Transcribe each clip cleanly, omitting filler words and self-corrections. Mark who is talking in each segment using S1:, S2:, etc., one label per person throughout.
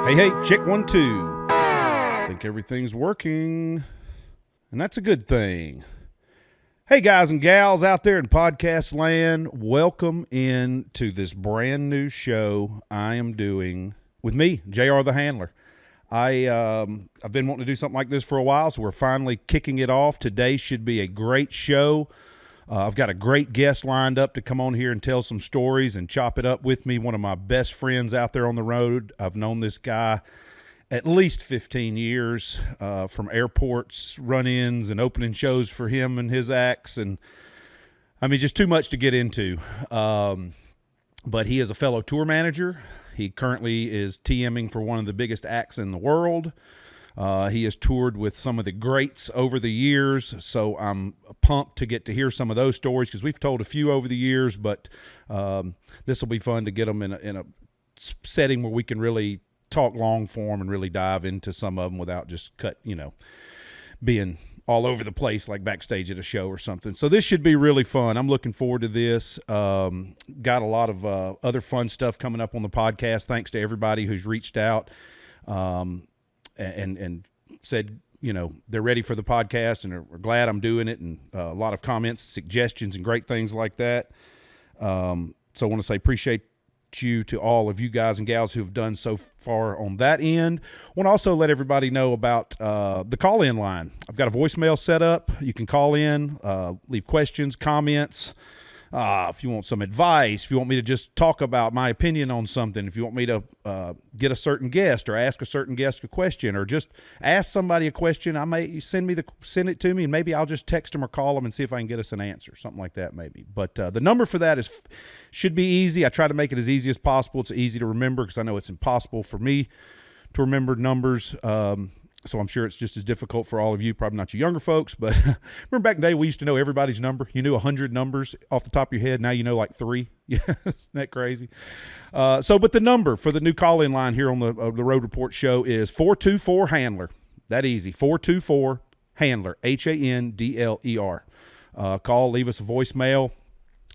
S1: Hey, check 1, 2. I think everything's working, and that's a good thing. Hey, guys and gals out there in podcast land, welcome in to this brand new show I am doing with me, JR the Handler. I've been wanting to do something like this for a while, so we're finally kicking it off. Today should be a great show. I've got a great guest lined up to come on here and tell some stories and chop it up with me. One of my best friends out there on the road. I've known this guy at least 15 years, from airports, run-ins, and opening shows for him and his acts. And, I mean, just too much to get into. But he is a fellow tour manager. He currently is TMing for one of the biggest acts in the world. He has toured with some of the greats over the years, so I'm pumped to get to hear some of those stories because we've told a few over the years, but this will be fun to get them in a setting where we can really talk long form and really dive into some of them without just being all over the place like backstage at a show or something. So this should be really fun. I'm looking forward to this. Got a lot of other fun stuff coming up on the podcast. Thanks to everybody who's reached out and said, they're ready for the podcast and are glad I'm doing it, and a lot of comments, suggestions, and great things like that. So I want to say appreciate you to all of you guys and gals who have done so far on that end. I want to also let everybody know about the call-in line. I've got a voicemail set up. You can call in, leave questions, comments. If you want some advice, if you want me to just talk about my opinion on something, if you want me to get a certain guest or ask a certain guest a question or just ask somebody a question, I may send it to me, and maybe I'll just text them or call them and see if I can get us an answer, something like that maybe. But the number for that should be easy. I try to make it as easy as possible. It's easy to remember because I know it's impossible for me to remember numbers. So I'm sure it's just as difficult for all of you, probably not you younger folks, but remember back in the day we used to know everybody's number. You knew 100 numbers off the top of your head. Now you know like 3. Yeah, isn't that crazy? But the number for the new call-in line here on the Road Report show is 424-HANDLER. That easy, 424-HANDLER, HANDLER. Call, leave us a voicemail.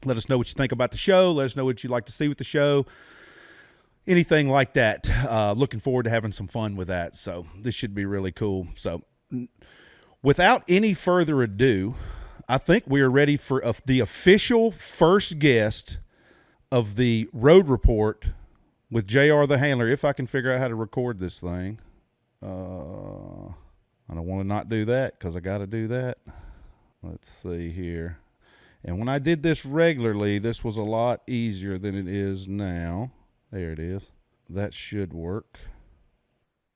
S1: Let us know what you think about the show. Let us know what you'd like to see with the show. Anything like that. Looking forward to having some fun with that. So this should be really cool. So without any further ado, I think we are ready for the official first guest of the Road Report with JR the Handler. If I can figure out how to record this thing. I don't want to not do that because I got to do that. Let's see here. And when I did this regularly, this was a lot easier than it is now. There it is. That should work.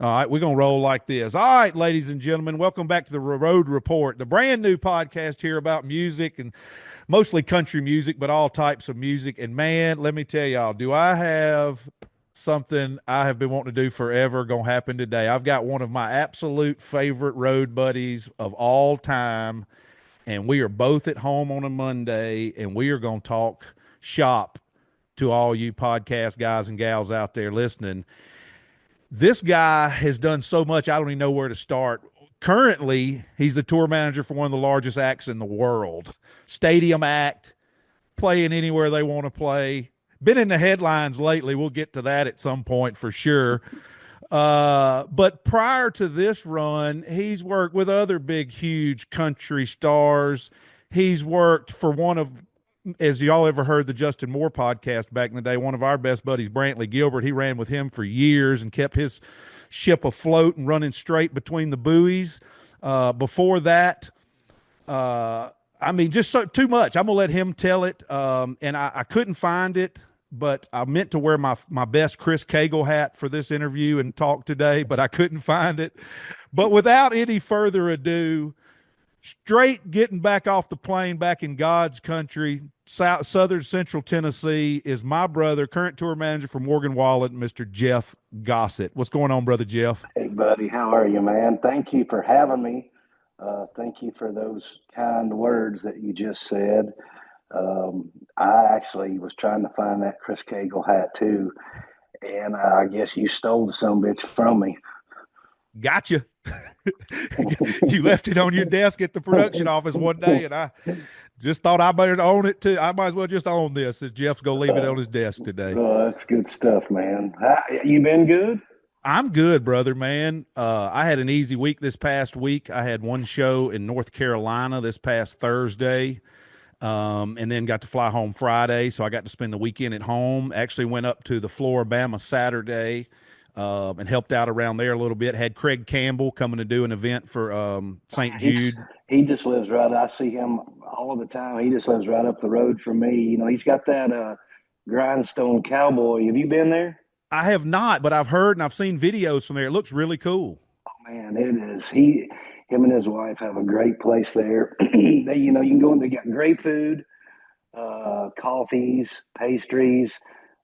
S1: All right, we're going to roll like this. All right, ladies and gentlemen, welcome back to the Road Report, the brand new podcast here about music, and mostly country music, but all types of music. And, man, let me tell y'all, do I have something I have been wanting to do forever going to happen today. I've got one of my absolute favorite road buddies of all time, and we are both at home on a Monday, and we are going to talk shop to all you podcast guys and gals out there listening. This guy has done so much, I don't even know where to start. Currently, he's the tour manager for one of the largest acts in the world. Stadium act, playing anywhere they want to play. Been in the headlines lately. We'll get to that at some point for sure. But prior to this run, he's worked with other big, huge country stars. He's worked for one of, as y'all ever heard the Justin Moore podcast back in the day, one of our best buddies, Brantley Gilbert, he ran with him for years and kept his ship afloat and running straight between the buoys. Before that, just too much. I'm going to let him tell it. And I couldn't find it, but I meant to wear my best Chris Cagle hat for this interview and talk today, but I couldn't find it. But without any further ado, straight getting back off the plane back in God's country, southern central Tennessee, is my brother, current tour manager for Morgan Wallen, Mr. Jeff Gossett. What's going on, brother Jeff?
S2: Hey, buddy. How are you, man? Thank you for having me. Thank you for those kind words that you just said. I actually was trying to find that Chris Cagle hat too, and I guess you stole the sumbitch from me.
S1: Gotcha. You left it on your desk at the production office one day, and I just thought I better own it too. I might as well just own this, as Jeff's going to leave it on his desk today.
S2: Oh, that's good stuff, man. You been good?
S1: I'm good, brother, man. I had an easy week this past week. I had one show in North Carolina this past Thursday, and then got to fly home Friday. So I got to spend the weekend at home. Actually went up to the Floribama Saturday, and helped out around there a little bit. Had Craig Campbell coming to do an event for St.
S2: He's
S1: Jude.
S2: he just lives right. I see him all the time. He just lives right up the road from me. He's got that grindstone cowboy. Have you been there?
S1: I have not, but I've heard and I've seen videos from there. It looks really cool.
S2: Man, it is. Him and his wife have a great place there. You can go in. They got great food, coffees, pastries.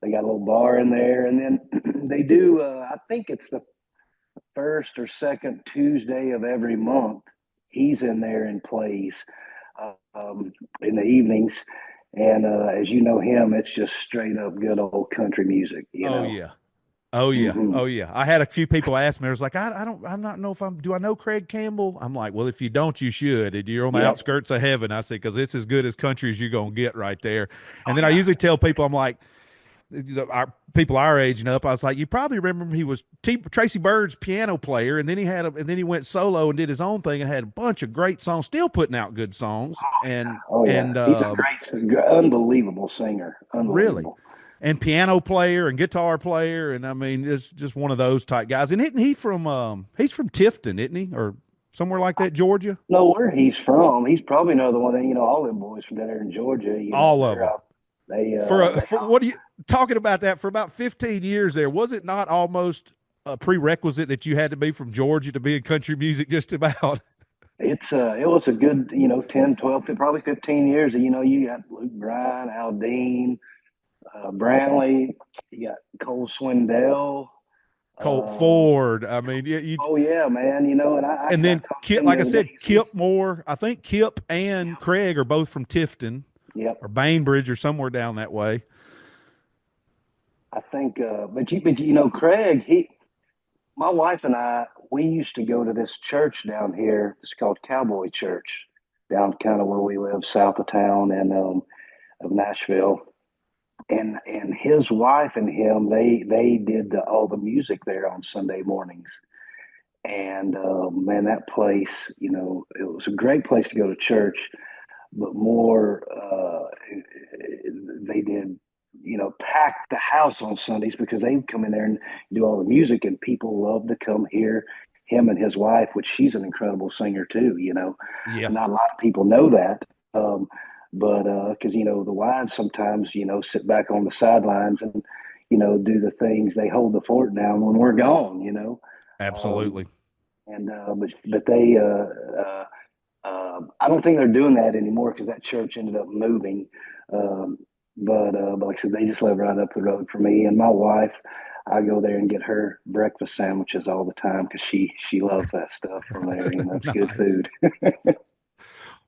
S2: They got a little bar in there, and then they do. I think it's the first or second Tuesday of every month. He's in there and plays in the evenings. And as you know him, it's just straight up good old country music.
S1: Oh yeah. Oh yeah.
S2: Hmm.
S1: Oh yeah. I had a few people ask me. I was like, I'm not know if do I know Craig Campbell? I'm like, well, if you don't, you should. And you're on the
S2: Yeah.
S1: outskirts of heaven. I say, because it's as good as country as you're gonna get right there. And
S2: Oh
S1: then I
S2: yeah.
S1: usually tell people, I'm like, our people our age and up, I was like, you probably remember he was Tracy Bird's piano player, and then and then he went solo and did his own thing and had a bunch of great songs, still putting out good songs, and
S2: Oh yeah.
S1: and
S2: He's a unbelievable singer.
S1: really,
S2: Unbelievable.
S1: and piano player and guitar player, and I mean, it's just one of those type guys. And isn't he from he's from Tifton, isn't he, or somewhere like that, Georgia?
S2: Know where he's from. He's probably another one that, all them boys from down there in Georgia,
S1: All of them.
S2: they
S1: For what are you talking about that for about 15 years there? Was it not almost a prerequisite that you had to be from Georgia to be in country music just about?
S2: it was a good, 10, 12, probably 15 years. You got Luke Bryan, Aldine, Brantley, you got Cole Swindell.
S1: Colt
S2: Uh,
S1: Ford. I mean,
S2: oh yeah, man. And
S1: and
S2: I
S1: then
S2: talked to
S1: Kip,
S2: him the
S1: like I
S2: other day.
S1: said, Kip Moore. I think Kip and Craig are both from Tifton
S2: Yep.
S1: or Bainbridge or somewhere down that way.
S2: I think, Craig, my wife and I, we used to go to this church down here. It's called Cowboy Church, down kind of where we live, south of town and of Nashville. And his wife and him, they did all the music there on Sunday mornings. And man, that place, it was a great place to go to church, but more, they did, pack the house on Sundays because they would come in there and do all the music, and people love to come hear him and his wife, which she's an incredible singer too.
S1: Yeah,
S2: Not a lot of people know that. But because the wives sometimes sit back on the sidelines and do the things, they hold the fort down when we're gone. Um,
S1: absolutely.
S2: and but they I don't think they're doing that anymore because that church ended up moving. Um, but like I said, they just live right up the road from me and my wife. I go there and get her breakfast sandwiches all the time because she loves that stuff from there. It's good
S1: Nice.
S2: food.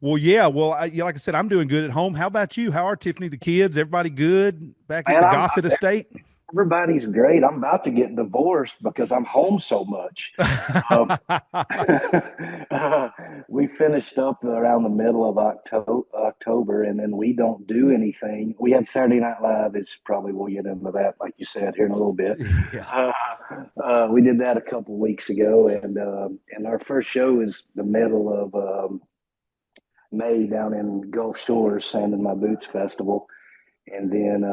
S1: Well, yeah. Well, yeah, like I said, I'm doing good at home. How about you? How are Tiffany, the kids? Everybody good back at
S2: Man,
S1: the Gossett estate?
S2: everybody's great. I'm about to get divorced because I'm home so much. Um, we finished up around the middle of October, and then we don't do anything. We had Saturday Night Live. Is probably we'll get into that, like you said, here in a little bit.
S1: Yeah.
S2: Uh, we did that a couple weeks ago, and our first show is the middle of May down in Gulf Shores, Sand in My Boots Festival. And then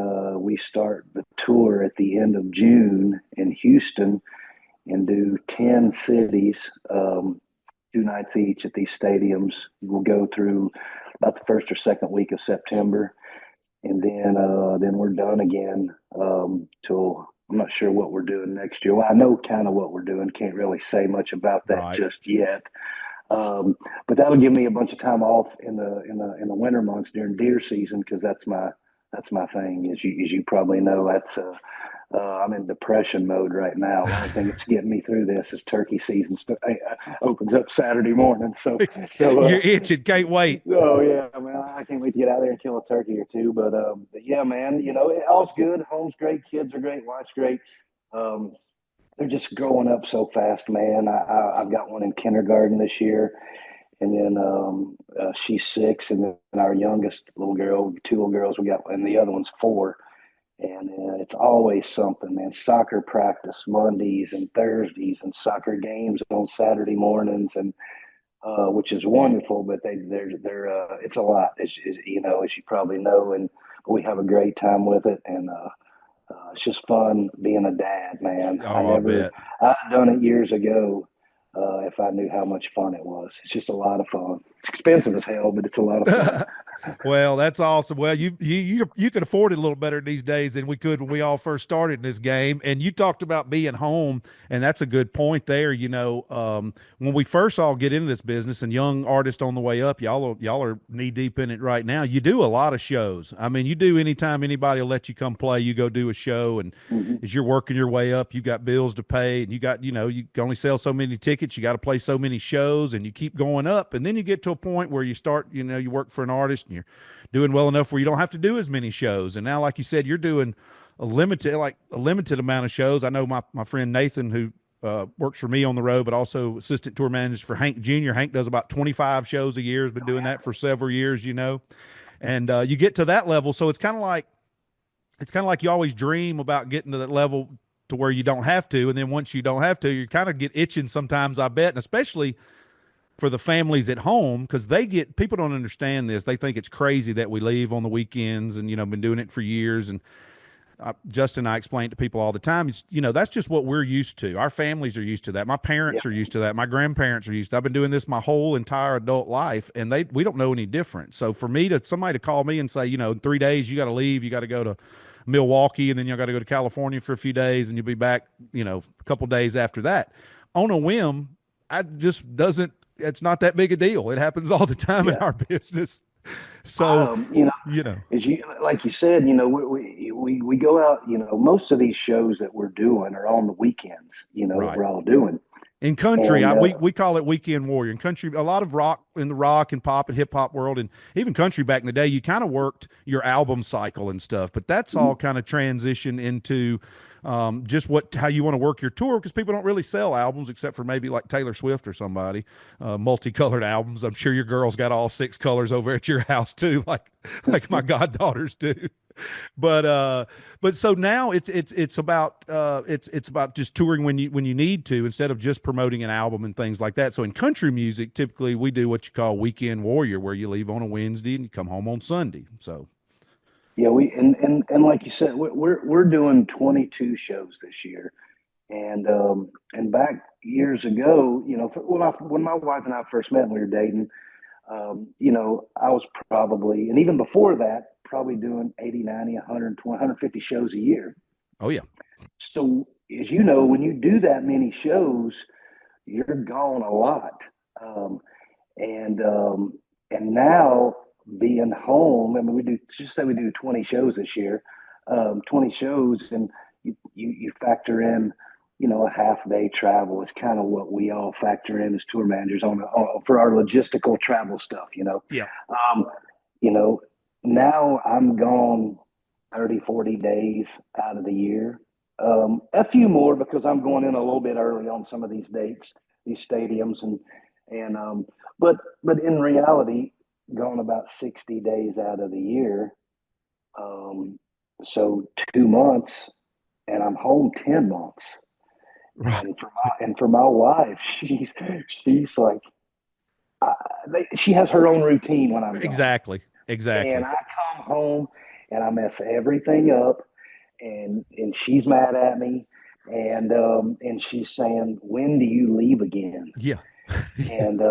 S2: we start the tour at the end of June in Houston and do 10 cities, 2 nights each at these stadiums. We'll go through about the first or second week of September. And then we're done again till I'm not sure what we're doing next year. Well, I know kind of what we're doing. Can't really say much about that
S1: Right.
S2: just yet. Um, but that'll give me a bunch of time off in the winter months during deer season because that's my thing. As you probably know, that's I'm in depression mode right now. The only thing that's getting me through this is turkey season opens up Saturday morning.
S1: You're itching. Can't wait.
S2: Oh yeah, man, I can't wait to get out there and kill a turkey or two. But yeah, man, all's good. Home's great. Kids are great. Wife's great. Um, they're just growing up so fast, man. I've got one in kindergarten this year, and then she's 6, and then our youngest little girl, 2 little girls we got, and the other one's 4. And it's always something, man. Soccer practice Mondays and Thursdays, and soccer games on Saturday mornings, and which is wonderful. But they're it's a lot, as you probably know, and we have a great time with it, and it's just fun being a dad, man.
S1: Oh, I bet.
S2: I'd done it years ago. If I knew how much fun it was, it's just a lot of fun. It's expensive as hell, but it's a lot of fun.
S1: Well, that's awesome. Well, you can afford it a little better these days than we could when we all first started in this game. And you talked about being home, and that's a good point there. When we first all get into this business, and young artists on the way up, y'all are knee deep in it right now. You do a lot of shows. I mean, you do anytime anybody will let you come play, you go do a show, and
S2: Hmm.
S1: as you're working your way up, you got bills to pay, and you can only sell so many tickets. You got to play so many shows, and you keep going up, and then you get to a point where you start, you work for an artist, and you're doing well enough where you don't have to do as many shows. And now, like you said, you're doing a limited amount of shows. I know my friend Nathan, who works for me on the road, but also assistant tour manager for Hank Jr. Hank does about 25 shows a year. Has been doing that for several years, and you get to that level. So it's kind of like you always dream about getting to that level to where you don't have to. And then once you don't have to, you kind of get itching sometimes, I bet. And especially for the families at home, because people don't understand this. They think it's crazy that we leave on the weekends, and, been doing it for years. And Justin and I explain to people all the time, that's just what we're used to. Our families are used to that. My
S2: Yeah.
S1: parents are used to that. My grandparents are used to. I've been doing this my whole entire adult life, and we don't know any different. So for somebody to call me and say, in 3 days, you got to leave, you got to go to Milwaukee, and then you got to go to California for a few days, and you'll be back, a couple days after that on a whim. I just doesn't, it's not that big a deal. It happens all the time in
S2: Yeah.
S1: our business. So,
S2: You know,
S1: you know,
S2: as you like you said, we go out. Most of these shows that we're doing are on the weekends. That
S1: right.
S2: we're all doing,
S1: In country,
S2: and
S1: we call it weekend warrior. In country, a lot of rock in the rock and pop and hip hop world, and even country back in the day, you kind of worked your album cycle and stuff. But that's all kind of transitioned into just how you want to work your tour, because people don't really sell albums except for maybe like Taylor Swift or somebody, multicolored albums. I'm sure your girls got all six colors over at your house too, like my goddaughters do. But so now it's about just touring when you need to, instead of just promoting an album and things like that. So in country music, typically we do what you call weekend warrior, where you leave on a Wednesday and you come home on Sunday. So
S2: yeah, and like you said, we're doing 22 shows this year, and back years ago, when my wife and I first met, and we were dating. I was probably, and even before that, probably doing 80, 90, 120, 150 shows a year.
S1: oh yeah,
S2: So, as you know, when you do that many shows, you're gone a lot. Um, and and now being home, I mean, just say we do 20 shows this year, 20 shows, and you factor in, a half day travel is kind of what we all factor in as tour managers for our logistical travel stuff.
S1: yeah.
S2: Um, you know, Now I'm gone 30, 40 days out of the year. A few more because I'm going in a little bit early on some of these dates, these stadiums, and but in reality, gone about 60 days out of the year. Um, so 2 months, and I'm home 10 months.
S1: Right.
S2: And for my wife, she's like, she has her own routine when I'm gone,
S1: Exactly.
S2: and
S1: Exactly.
S2: I come home and I mess everything up, and she's mad at me, and she's saying, "When do you leave again?"
S1: Yeah. Yeah.
S2: And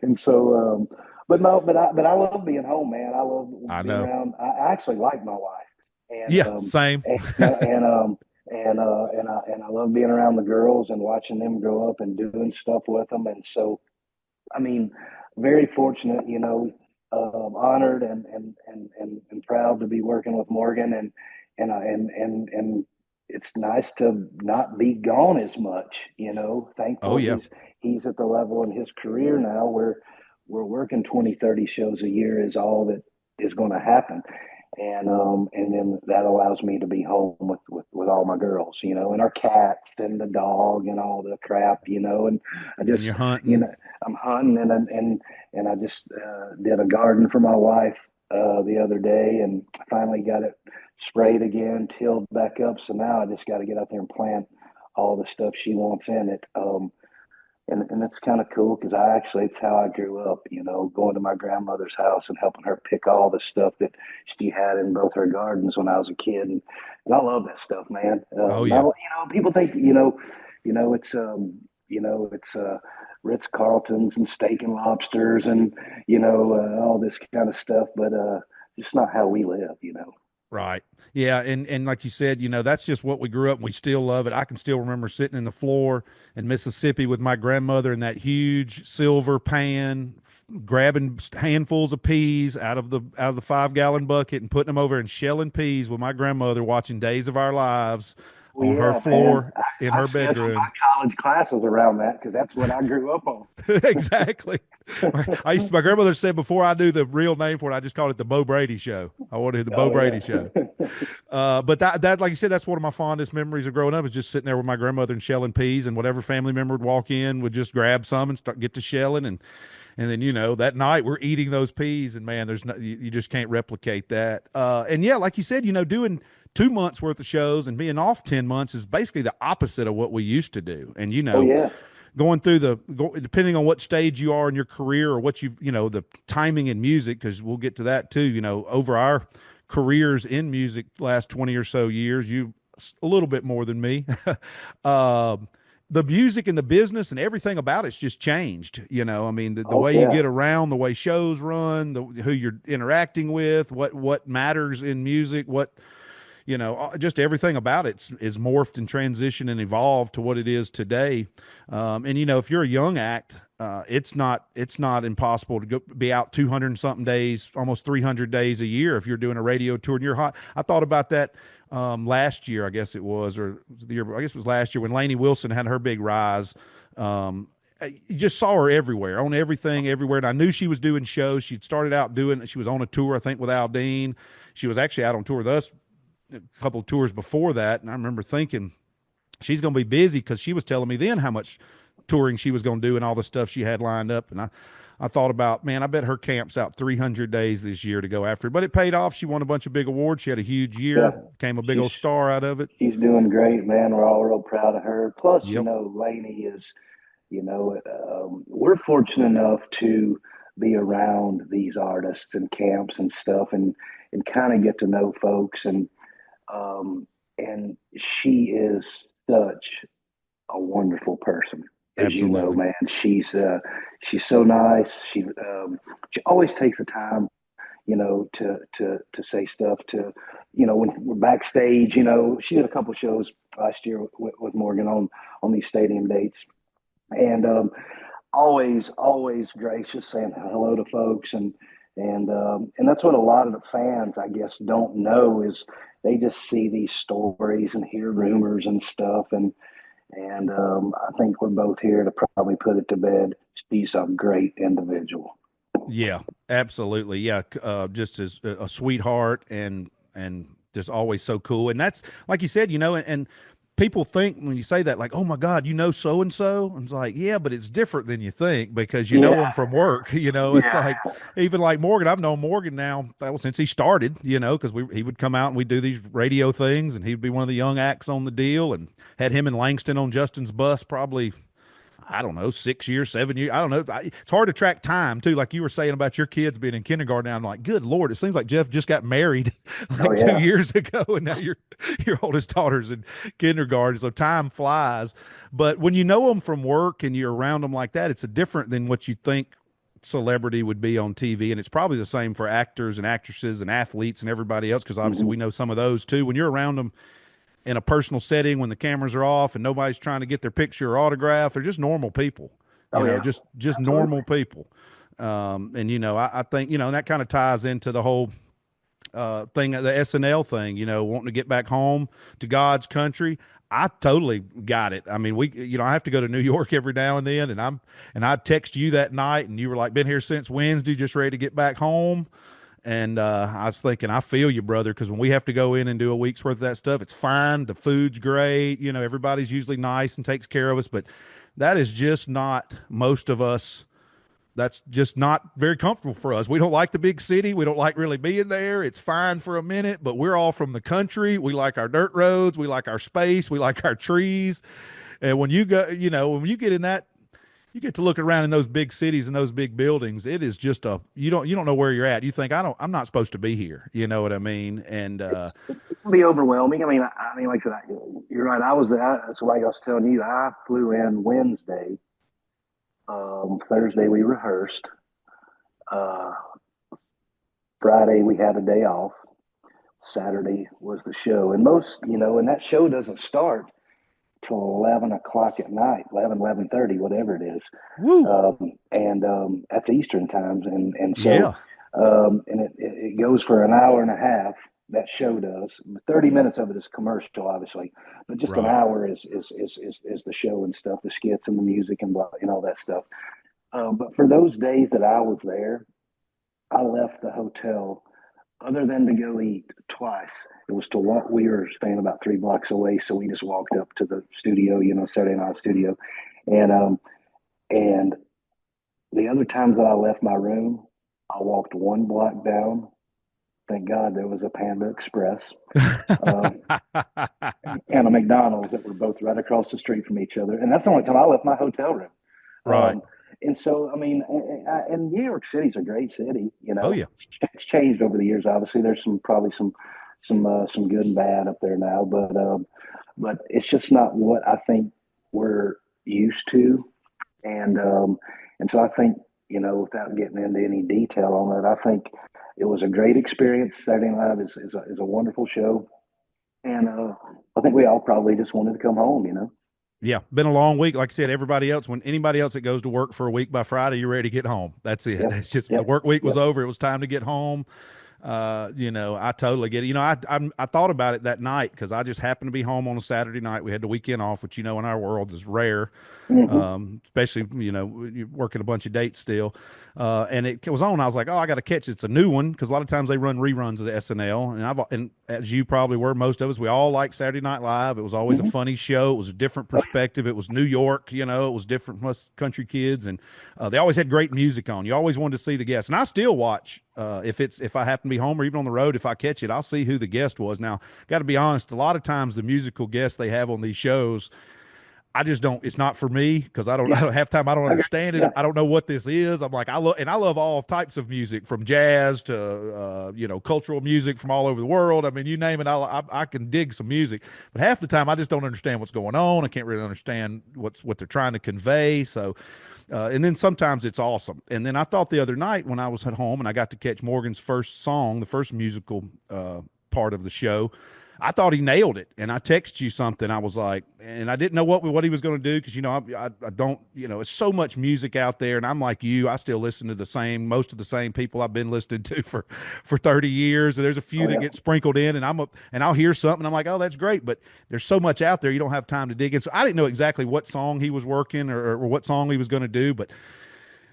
S2: and so, but no, but I love being home, man. I love
S1: I
S2: being
S1: know.
S2: around. I actually like my wife, and
S1: Yeah. Same.
S2: and and and I love being around the girls and watching them grow up and doing stuff with them. And so, I mean, very fortunate, honored and proud to be working with Morgan, and it's nice to not be gone as much.
S1: Oh
S2: Thankful
S1: yeah.
S2: he's at the level in his career now where we're working 20, 30 shows a year is all that is going to happen. And then that allows me to be home with all my girls, and our cats and the dog and all the crap, and I
S1: And
S2: just,
S1: you're hunting.
S2: I'm hunting, and I just did a garden for my wife the other day, and I finally got it sprayed again, tilled back up. So now I just got to get out there and plant all the stuff she wants in it. And it's kind of cool because it's how I grew up, going to my grandmother's house and helping her pick all the stuff that she had in both her gardens when I was a kid. And I love that stuff, man.
S1: Oh
S2: Not,
S1: yeah.
S2: people think, it's Ritz Carltons and steak and lobsters and, all this kind of stuff, but just not how we live.
S1: Right. Yeah. And like you said, that's just what we grew up and we still love it. I can still remember sitting in the floor in Mississippi with my grandmother in that huge silver pan, grabbing handfuls of peas out of the 5 gallon bucket and putting them over and shelling peas with my grandmother watching Days of Our Lives
S2: Well,
S1: on her
S2: yeah, man.
S1: floor in
S2: I
S1: her
S2: scheduled my
S1: bedroom.
S2: college classes around that because that's what I grew up on.
S1: Exactly. My grandmother said before I knew the real name for it, I just called it the Bo Brady Show. I wanted the Bo
S2: Oh
S1: Brady Show.
S2: yeah.
S1: But that, like you said, that's one of my fondest memories of growing up is just sitting there with my grandmother and shelling peas, and whatever family member would walk in would just grab some and get to shelling, and then that night we're eating those peas, and man, there's no, you just can't replicate that. And yeah, like you said, doing 2 months worth of shows and being off 10 months is basically the opposite of what we used to do, and
S2: Oh yeah.
S1: going through depending on what stage you are in your career or what the timing in music, because we'll get to that too, over our careers in music last 20 or so years, you a little bit more than me. um, the music and the business and everything about it's just changed. I mean, the
S2: Oh
S1: way you
S2: yeah.
S1: get around, the way shows run, who you're interacting with, what matters in music, just everything about it is morphed and transitioned and evolved to what it is today. And if you're a young act, it's not impossible to be out 200 and something days, almost 300 days a year if you're doing a radio tour and you're hot. I thought about that last year, I guess it was, or the year, I guess it was last year when Lainey Wilson had her big rise. You just saw her everywhere, on everything, everywhere. And I knew she was doing shows. She'd started out she was on a tour, I think, with Aldine. She was actually out on tour with us a couple of tours before that, and I remember thinking she's going to be busy because she was telling me then how much touring she was going to do and all the stuff she had lined up. And I thought about, man, I bet her camp's out 300 days this year to go after it. But it paid off. She won a bunch of big awards. She had a huge year,
S2: Yeah.
S1: became a big old
S2: She's
S1: star out of it.
S2: she's doing great, man. We're all real proud of her. Plus,
S1: Yep,
S2: Lainey is, we're fortunate enough to be around these artists and camps and stuff, and kind of get to know folks, and she is such a wonderful person. As you know,
S1: absolutely.
S2: man, she's so nice. She always takes the time, to say stuff to, when we're backstage. She did a couple shows last year with Morgan on these stadium dates, and always gracious, saying hello to folks, and that's what a lot of the fans, I guess, don't know is they just see these stories and hear rumors and stuff, and I think we're both here to probably put it to bed. She's a great individual.
S1: Yeah, absolutely. Yeah, just as a sweetheart and just always so cool. And that's like you said, and people think when you say that, like, oh my God, so and so. And it's like, yeah, but it's different than you think because you know
S2: Yeah,
S1: them from work. It's
S2: yeah.
S1: like even like Morgan. I've known Morgan now since he started. Because he would come out and we'd do these radio things, and he'd be one of the young acts on the deal, and had him and Langston on Justin's bus probably, I don't know, 6 years, 7 years. I don't know. It's hard to track time too. Like you were saying about your kids being in kindergarten. Now I'm like, good Lord, it seems like Jeff just got married
S2: Oh
S1: like two
S2: yeah.
S1: years ago, and now your oldest daughter's in kindergarten. So time flies. But when you know them from work and you're around them like that, it's a different than what you think celebrity would be on TV. And it's probably the same for actors and actresses and athletes and everybody else, because obviously
S2: Hmm.
S1: we know some of those too. When you're around them in a personal setting when the cameras are off and nobody's trying to get their picture or autograph. They're just normal people,
S2: Oh yeah.
S1: just normal
S2: Absolutely.
S1: people. And I think that kind of ties into the whole thing, the SNL thing. Wanting to get back home to God's country. I totally got it. I mean, I have to go to New York every now and then, and I text you that night, and you were like, "Been here since Wednesday, just ready to get back home." And I was thinking, I feel you, brother, because when we have to go in and do a week's worth of that stuff, it's fine. The food's great. Everybody's usually nice and takes care of us. But that is just not most of us That's just not very comfortable for us. We don't like the big city. We don't like really being there. It's fine for a minute, but we're all from the country. We like our dirt roads. We like our space. We like our trees. And when you go, when you get in that, you get to look around in those big cities and those big buildings. It is just you don't know where you're at. You think I'm not supposed to be here. You know what I mean? And
S2: It can be overwhelming. I mean, like I said, you're right. That's like I was telling you. I flew in Wednesday. Thursday we rehearsed. Uh, Friday we had a day off. Saturday was the show, and and that show doesn't start till 11 o'clock at night, 11:30, whatever it is.
S1: woo,
S2: And That's Eastern times. And so,
S1: yeah,
S2: and it goes for an hour and a half. That show does. 30 minutes of it is commercial, obviously, but just an
S1: right.
S2: hour is the show and stuff, the skits and the music and blah, and all that stuff. But for those days that I was there, I left the hotel other than to go eat twice. It was to walk. We were staying about 3 blocks away, so we just walked up to the studio, Saturday Night Studio, and and the other times that I left my room, I walked 1 block down. Thank God there was a Panda Express um, and a McDonald's that were both right across the street from each other, and that's the only time I left my hotel room.
S1: Right.
S2: And so, I mean, and New York City's a great city.
S1: Oh yeah.
S2: It's changed over the years. Obviously, there's probably some good and bad up there now, but it's just not what I think we're used to. And so I think, without getting into any detail on it, I think it was a great experience. Saturday Night Live is a wonderful show, and I think we all probably just wanted to come home.
S1: Yeah, been a long week. Like I said, when anybody else that goes to work for a week by Friday, you're ready to get home. That's it.
S2: Yep,
S1: It's just the
S2: yep,
S1: work week was
S2: yep.
S1: over. It was time to get home. I totally get it. I thought about it that night because I just happened to be home on a Saturday night. We had the weekend off, which in our world is rare,
S2: Hmm.
S1: especially you're working a bunch of dates still. And it was on. I was like, oh, I got to catch it. It's a new one because a lot of times they run reruns of the SNL, and as you probably were, most of us, we all like Saturday Night Live. It was always a
S2: Hmm.
S1: funny show. It was a different perspective. It was New York. It was different from us country kids, and they always had great music on. You always wanted to see the guests, and I still watch. If I happen to be home or even on the road, if I catch it, I'll see who the guest was. Now, got to be honest, a lot of times the musical guests they have on these shows, I just don't. It's not for me because I
S2: Yeah,
S1: don't have time. I don't
S2: okay.
S1: understand it.
S2: Yeah,
S1: I don't know what this is. I'm like I love all types of music from jazz to cultural music from all over the world. I mean, you name it. I can dig some music, but half the time I just don't understand what's going on. I can't really understand what they're trying to convey. So, and then sometimes it's awesome. And then I thought the other night when I was at home and I got to catch Morgan's first song, the first musical part of the show. I thought he nailed it, and I texted you something. I was like, and I didn't know what he was going to do because I don't it's so much music out there, and I'm like you, I still listen to most of the same people I've been listening to for 30 years. And there's a few
S2: oh
S1: that
S2: yeah,
S1: get sprinkled in, and I'll hear something, and I'm like, oh, that's great, but there's so much out there you don't have time to dig in. So I didn't know exactly what song he was working or what song he was going to do, but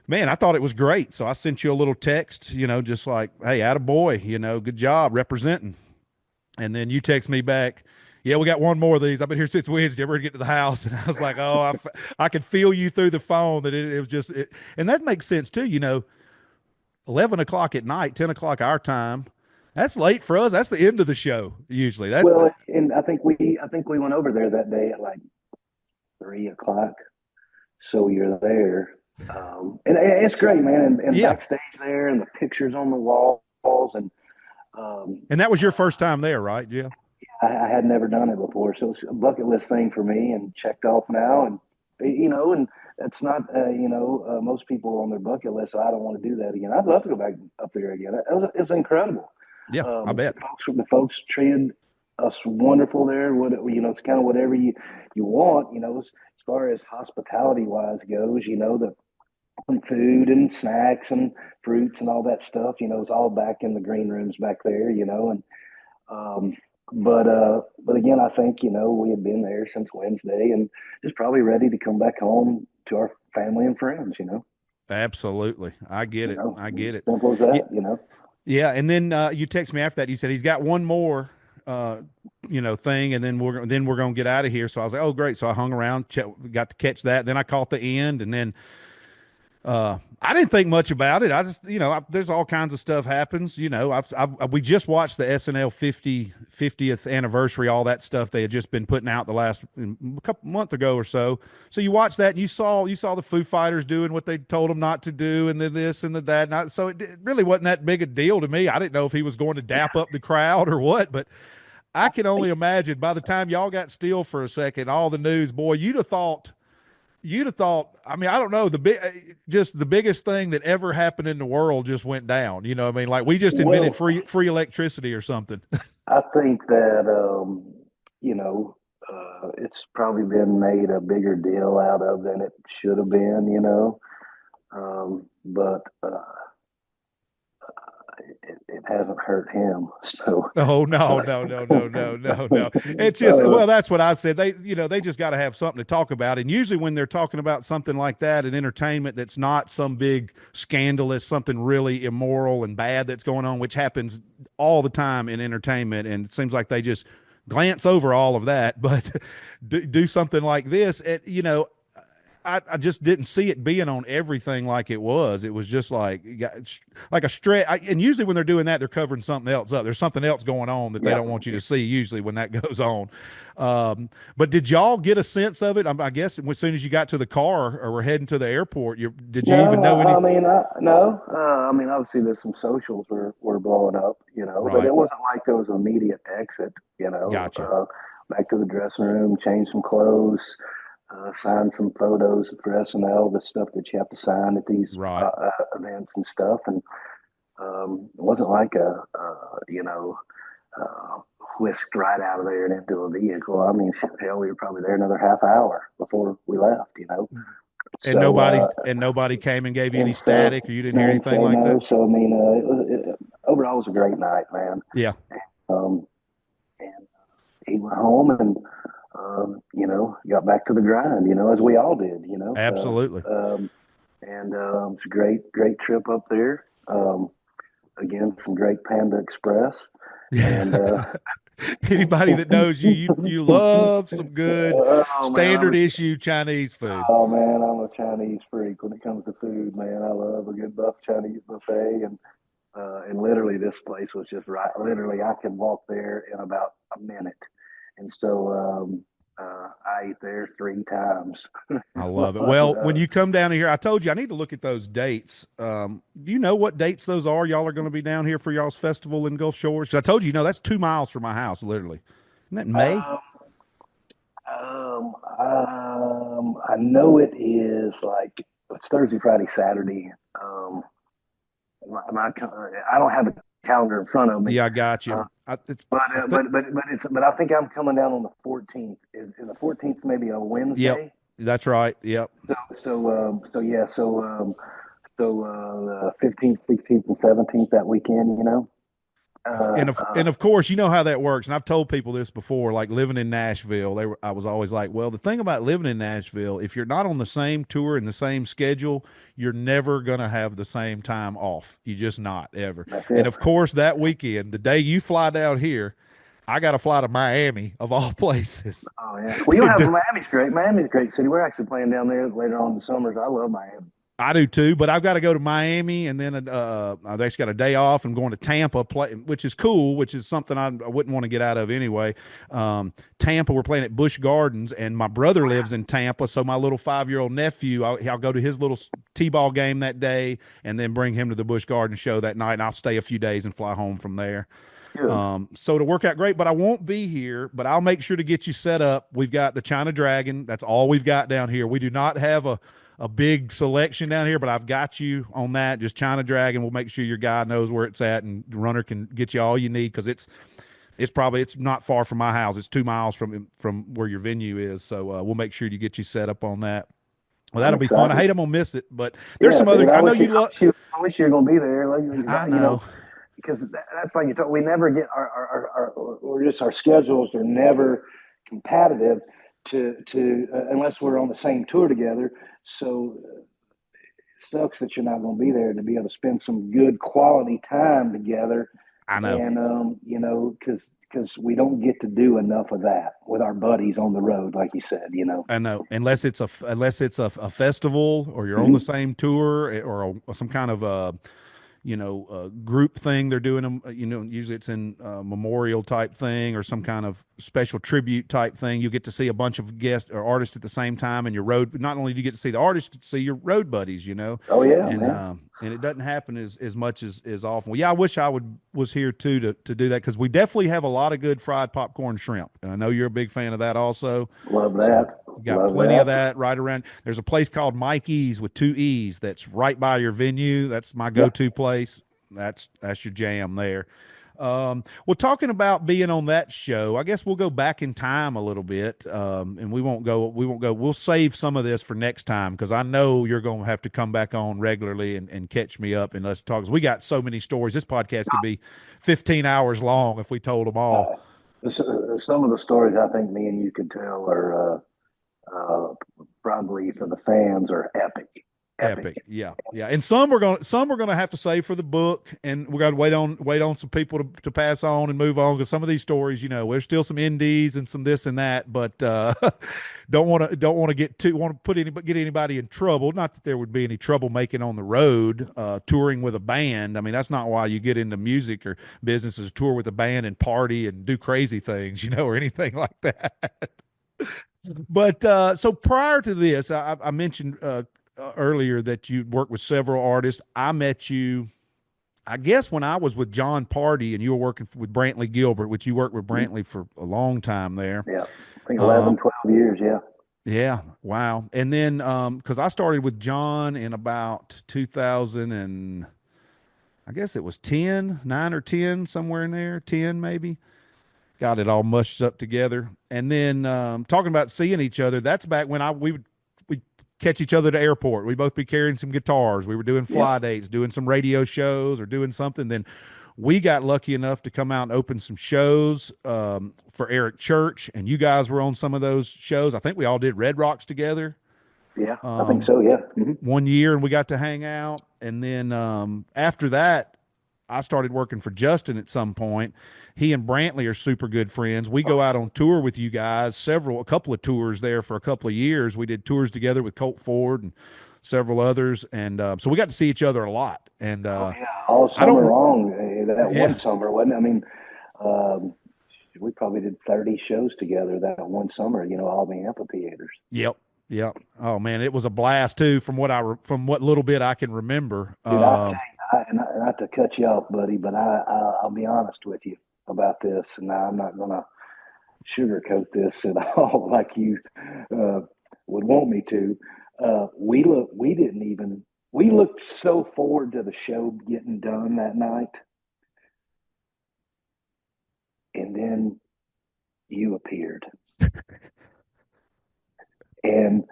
S1: man, I thought it was great. So I sent you a little text, just like, hey, attaboy, good job representing. And then you text me back, yeah, we got one more of these. I've been here since Wednesday. We're going to get to the house. And I was like, oh, I could feel you through the phone that it was just, and that makes sense too. 11 o'clock at night, 10 o'clock our time. That's late for us. That's the end of the show. Usually
S2: well, and I think we went over there that day at like 3 o'clock. So you're there, and it's great, man. And
S1: yeah.
S2: backstage there, and the pictures on the walls, and um,
S1: And that was your first time there, right, Jeff?
S2: I had never done it before, so it's a bucket list thing for me, and checked off now. And that's not most people on their bucket list. So I don't want to do that again. I'd love to go back up there again. It was incredible.
S1: Yeah, I bet.
S2: The folks treated us wonderful there. It's kind of whatever you want. As far as hospitality wise goes, the food and snacks and fruits and all that stuff. It's all back in the green rooms back there. And um, but again, I think we had been there since Wednesday and just probably ready to come back home to our family and friends.
S1: Absolutely. I get it. I
S2: As
S1: get it.
S2: simple as
S1: Yeah,
S2: that.
S1: yeah. And then you text me after that. You said he's got one more uh thing, and then we're gonna get out of here. So I was like, oh great. So I hung around, got to catch that. Then I caught the end, and then I didn't think much about it. I just, there's all kinds of stuff happens. We just watched the SNL 50th anniversary, all that stuff they had just been putting out the last a couple month ago or so. So you watched that and you saw the Foo Fighters doing what they told them not to do, and then this and the that. So it really wasn't that big a deal to me. I didn't know if he was going to dap up the crowd or what, but I can only imagine by the time y'all got still for a second, all the news, boy, you'd have thought, I mean, I don't know, just the biggest thing that ever happened in the world just went down. You know what I mean? Like we just invented
S2: Well,
S1: free electricity or something.
S2: I think that you know, it's probably been made a bigger deal out of than it should have been. But it hasn't hurt him. So,
S1: Oh no, no, no, no, no, no, no. It's just,
S2: uh,
S1: well, that's what I said. They just got to have something to talk about. And usually when they're talking about something like that in entertainment that's not some big scandalous, something really immoral and bad that's going on, which happens all the time in entertainment, and it seems like they just glance over all of that, but do something like this. I just didn't see it being on everything like it was. It was just like a stretch. And usually when they're doing that, they're covering something else up. There's something else going on that they
S2: yeah.
S1: don't want you to see. Usually when that goes on. But did y'all get a sense of it? I guess as soon as you got to the car or were heading to the airport, did you even
S2: No,
S1: know any?
S2: no. I mean, obviously, there's some socials were blowing up, but
S1: Right.
S2: it wasn't like there was an immediate exit.
S1: Gotcha.
S2: Back to the dressing room, change some clothes, sign some photos for SNL, the stuff that you have to sign at these
S1: Right.
S2: events and stuff, and it wasn't like uh, whisked right out of there and into a vehicle. I mean, hell, we were probably there another half hour before we left.
S1: And
S2: So,
S1: nobody came and gave you any
S2: and so,
S1: static, or you didn't hear
S2: and
S1: anything
S2: so
S1: like
S2: no.
S1: that?
S2: So I mean, overall, it was a great night, man.
S1: Yeah.
S2: Um, and he went home and got back to the grind. As we all did.
S1: Absolutely.
S2: And it's a great trip up there. Again, some great Panda Express, and
S1: Anybody that knows you, you love some good
S2: oh man,
S1: standard issue Chinese food.
S2: I'm a Chinese freak when it comes to food, man. I love a good buff Chinese buffet, and literally this place was just right. Literally, I could walk there in about a minute, and so I ate there 3 times.
S1: I love it. Well, when you come down here, I told you I need to look at those dates. Do you know what dates those are? Y'all are going to be down here for y'all's festival in Gulf Shores. 'Cause I told you, that's 2 miles from my house, literally. Isn't that in May?
S2: um, I know it is like it's Thursday, Friday, Saturday. I don't have a calendar in front of me,
S1: Yeah, I got
S2: uh,
S1: you. I think.
S2: but I think I'm coming down on the 14th. Is the 14th maybe a
S1: Yep,
S2: Wednesday?
S1: that's right. Yep.
S2: So yeah, the 15th, 16th, and 17th that weekend. Uh,
S1: And
S2: uh,
S1: of course, you know how that works. And I've told people this before, like living in Nashville, I was always like, well, the thing about living in Nashville, if you're not on the same tour and the same schedule, you're never going to have the same time off. You just not ever.
S2: that's
S1: And
S2: it.
S1: of course, that weekend, the day you fly down here, I got to fly to Miami of all places.
S2: Oh yeah. Well, you don't have Miami's great. Miami's a great city. We're actually playing down there later on in the summers. I love Miami.
S1: I do too, but I've got to go to Miami, and then I've actually got a day off. I'm going to Tampa, which is cool, which is something I wouldn't want to get out of anyway. Tampa, we're playing at Busch Gardens, and my brother lives in Tampa, so my little 5-year-old nephew, I'll go to his little t-ball game that day, and then bring him to the Busch Gardens show that night, and I'll stay a few days and fly home from there.
S2: Good.
S1: So to work out great, but I won't be here, but I'll make sure to get you set up. We've got the China Dragon. That's all we've got down here. We do not have a big selection down here, but I've got you on that. Just China Dragon. We'll make sure your guy knows where it's at, and the runner can get you all you need, because it's not far from my house. It's 2 miles from where your venue is. So we'll make sure to get you set up on that. Well,
S2: I'm
S1: that'll be fun. I
S2: excited.
S1: hate I'm gonna miss it, but there's
S2: Yeah,
S1: some
S2: dude.
S1: other. I know you love.
S2: I wish you were going to be there. Like,
S1: I know.
S2: because that's like you talk. We never get or just our schedules are never competitive to unless we're on the same tour together. So it sucks that you're not going to be there to be able to spend some good quality time together.
S1: I know.
S2: And because we don't get to do enough of that with our buddies on the road, like you said.
S1: I know, unless it's a festival or you're on the
S2: Mhm.
S1: same tour or some kind of group thing they're doing them. Usually it's in memorial type thing or some kind of special tribute type thing. You get to see a bunch of guests or artists at the same time, and your road. Not only do you get to see the artists, you get to see your road buddies.
S2: Oh yeah,
S1: And
S2: man.
S1: and it doesn't happen as much as often. Well, yeah, I wish I was here too to do that because we definitely have a lot of good fried popcorn shrimp, and I know you're a big fan of that also.
S2: Love
S1: So
S2: that.
S1: you got
S2: Love
S1: plenty of
S2: that.
S1: that right around. There's a place called Mikey's with two E's that's right by your venue. That's my
S2: Yep.
S1: go-to place. That's your jam there. Well, talking about being on that show, I guess we'll go back in time a little bit, and we won't go. We won't go. We'll save some of this for next time because I know you're going to have to come back on regularly and catch me up and let's talk. 'Cause we got so many stories. This podcast could be 15 hours long if we told them all.
S2: Uh, some of the stories I think me and you could tell are probably for the fans are epic, epic.
S1: Epic, yeah, yeah, and some we're gonna have to save for the book, and we got to wait on some people to pass on and move on because some of these stories, there's still some indies and some this and that, but don't want to get anybody in trouble. Not that there would be any trouble making on the road, touring with a band. I mean, that's not why you get into music or business is tour with a band and party and do crazy things, or anything like that. But so prior to this, I mentioned earlier that you worked with several artists. I met you, I guess, when I was with John Party, and you were working with Brantley Gilbert, which you worked with Brantley for a long time there.
S2: Yeah, I think
S1: Uh,
S2: 11, 12 years. Yeah.
S1: yeah, wow. And then because I started with John in about 2000 and I guess it was 10, 9 or 10, somewhere in there, 10 maybe. Got it all mushed up together. And then talking about seeing each other, that's back when we catch each other at the airport. We'd both be carrying some guitars. We were doing
S2: Yep.
S1: fly dates, doing some radio shows or doing something. Then we got lucky enough to come out and open some shows for Eric Church, and you guys were on some of those shows. I think we all did Red Rocks together
S2: Yeah, I think so. Yeah.
S1: one year, and we got to hang out. And then after that, I started working for Justin at some point. He and Brantley are super good friends. We go out on tour with you guys, a couple of tours there for a couple of years. We did tours together with Colt Ford and several others, and so we got to see each other a lot. And
S2: Oh yeah, all
S1: I
S2: summer
S1: don't,
S2: long. That one
S1: yeah,
S2: summer, wasn't it? I mean, um, we probably did 30 shows together that one summer. All the amphitheaters.
S1: yep, yep. Oh man, it was a blast too. From what little bit I can remember.
S2: Dude, I tell you, not to cut you off, buddy, but I'll be honest with you about this, and now I'm not gonna sugarcoat this at all like you uh, would want me to. We looked so forward to the show getting done that night, and then you appeared, and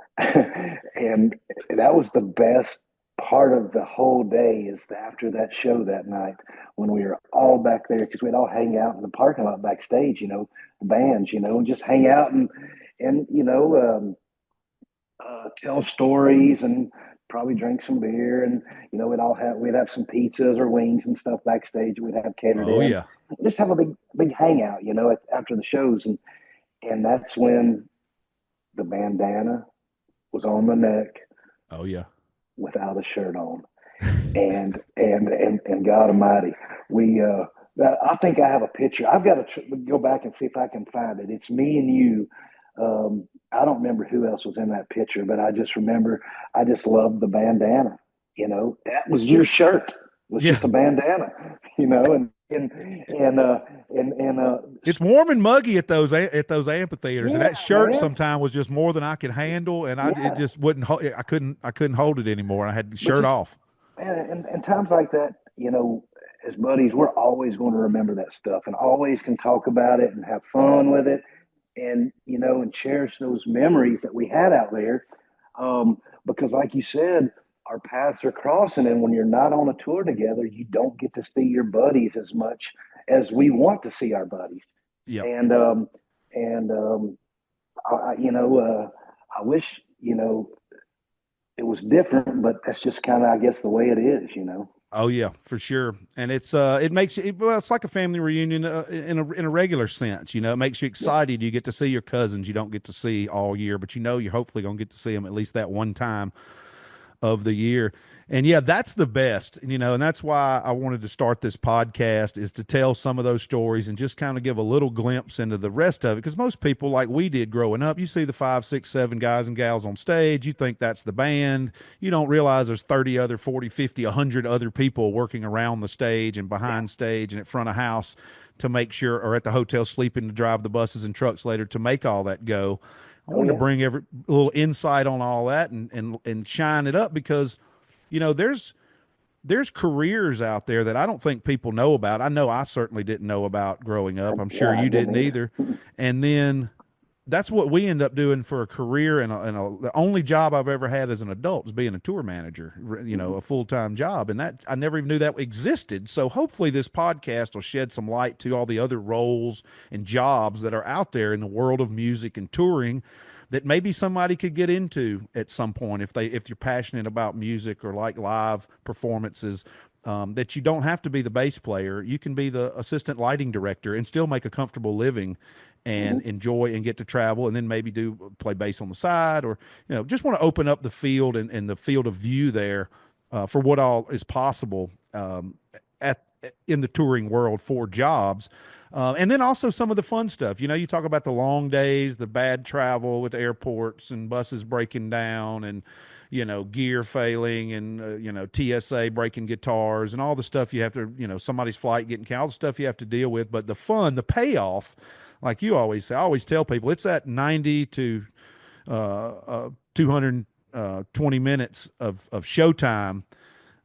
S2: and that was the best part of the whole day is after that show that night when we were all back there because we'd all hang out in the parking lot backstage, the bands, and just hang out and tell stories and probably drink some beer and we'd have some pizzas or wings and stuff backstage we'd have catered
S1: Oh
S2: in,
S1: yeah,
S2: just have a big hangout, after the shows, and that's when the bandana was on the neck
S1: oh yeah.
S2: without a shirt on. And God Almighty, we I think I have a picture. I've got to go back and see if I can find it. It's me and you. I don't remember who else was in that picture, but I just remember I just loved the bandana. That was your shirt. It was
S1: Yeah,
S2: just a bandana. And
S1: it's warm and muggy at those amphitheaters, and
S2: yeah,
S1: that shirt
S2: man,
S1: sometimes was just more than I could handle, and it
S2: yeah.
S1: just wouldn't. I couldn't hold it anymore. I had the
S2: But
S1: shirt
S2: just
S1: off.
S2: and times like that, as buddies, we're always going to remember that stuff and always can talk about it and have fun with it and, and cherish those memories that we had out there. Because, like you said, our paths are crossing. And when you're not on a tour together, you don't get to see your buddies as much as we want to see our buddies.
S1: Yep.
S2: And, and, I wish, it was different, but that's just kind of, I guess, the way it is.
S1: Oh yeah, for sure. And it makes it, well, it's like a family reunion in a regular sense. You know, it makes you
S2: Yeah.
S1: excited. You get to see your cousins you don't get to see all year, but you know you're hopefully gonna get to see them at least that one time of the year. And yeah, that's the best, you know, and that's why I wanted to start this podcast is to tell some of those stories and just kind of give a little glimpse into the rest of it. Because most people, like we did growing up, you see the 5, 6, 7 guys and gals on stage, you think that's the band. You don't realize there's 30 other, 40, 50, 100 other people working around the stage and
S2: Yeah.
S1: behind stage and at front of house to make sure, or at the hotel sleeping to drive the buses and trucks later to make all that go. I
S2: Oh
S1: wanted to
S2: yeah.
S1: bring every little insight on all that and shine it up because, you know, there's careers out there that I don't think people know about. I know I certainly didn't know about growing up. I'm sure
S2: Yeah, I
S1: you
S2: didn't
S1: didn't
S2: either.
S1: either. And then that's what we end up doing for a career. And the only job I've ever had as an adult is being a tour manager, you know,
S2: Mhm.
S1: a full-time job. And that I never even knew that existed. So hopefully this podcast will shed some light to all the other roles and jobs that are out there in the world of music and touring that maybe somebody could get into at some point if you're passionate about music or like live performances. That you don't have to be the bass player. You can be the assistant lighting director and still make a comfortable living and
S2: Mhm.
S1: enjoy and get to travel and then maybe do play bass on the side or, you know, just want to open up the field and the field of view there for what all is possible at in the touring world for jobs. And then also some of the fun stuff. You know, you talk about the long days, the bad travel with airports and buses breaking down and, you know, gear failing and, you know, TSA breaking guitars and all the stuff you have to, you know, somebody's flight getting canceled, all the stuff you have to deal with. But the fun, the payoff, like you always say, I always tell people it's that 90 to 220 minutes of showtime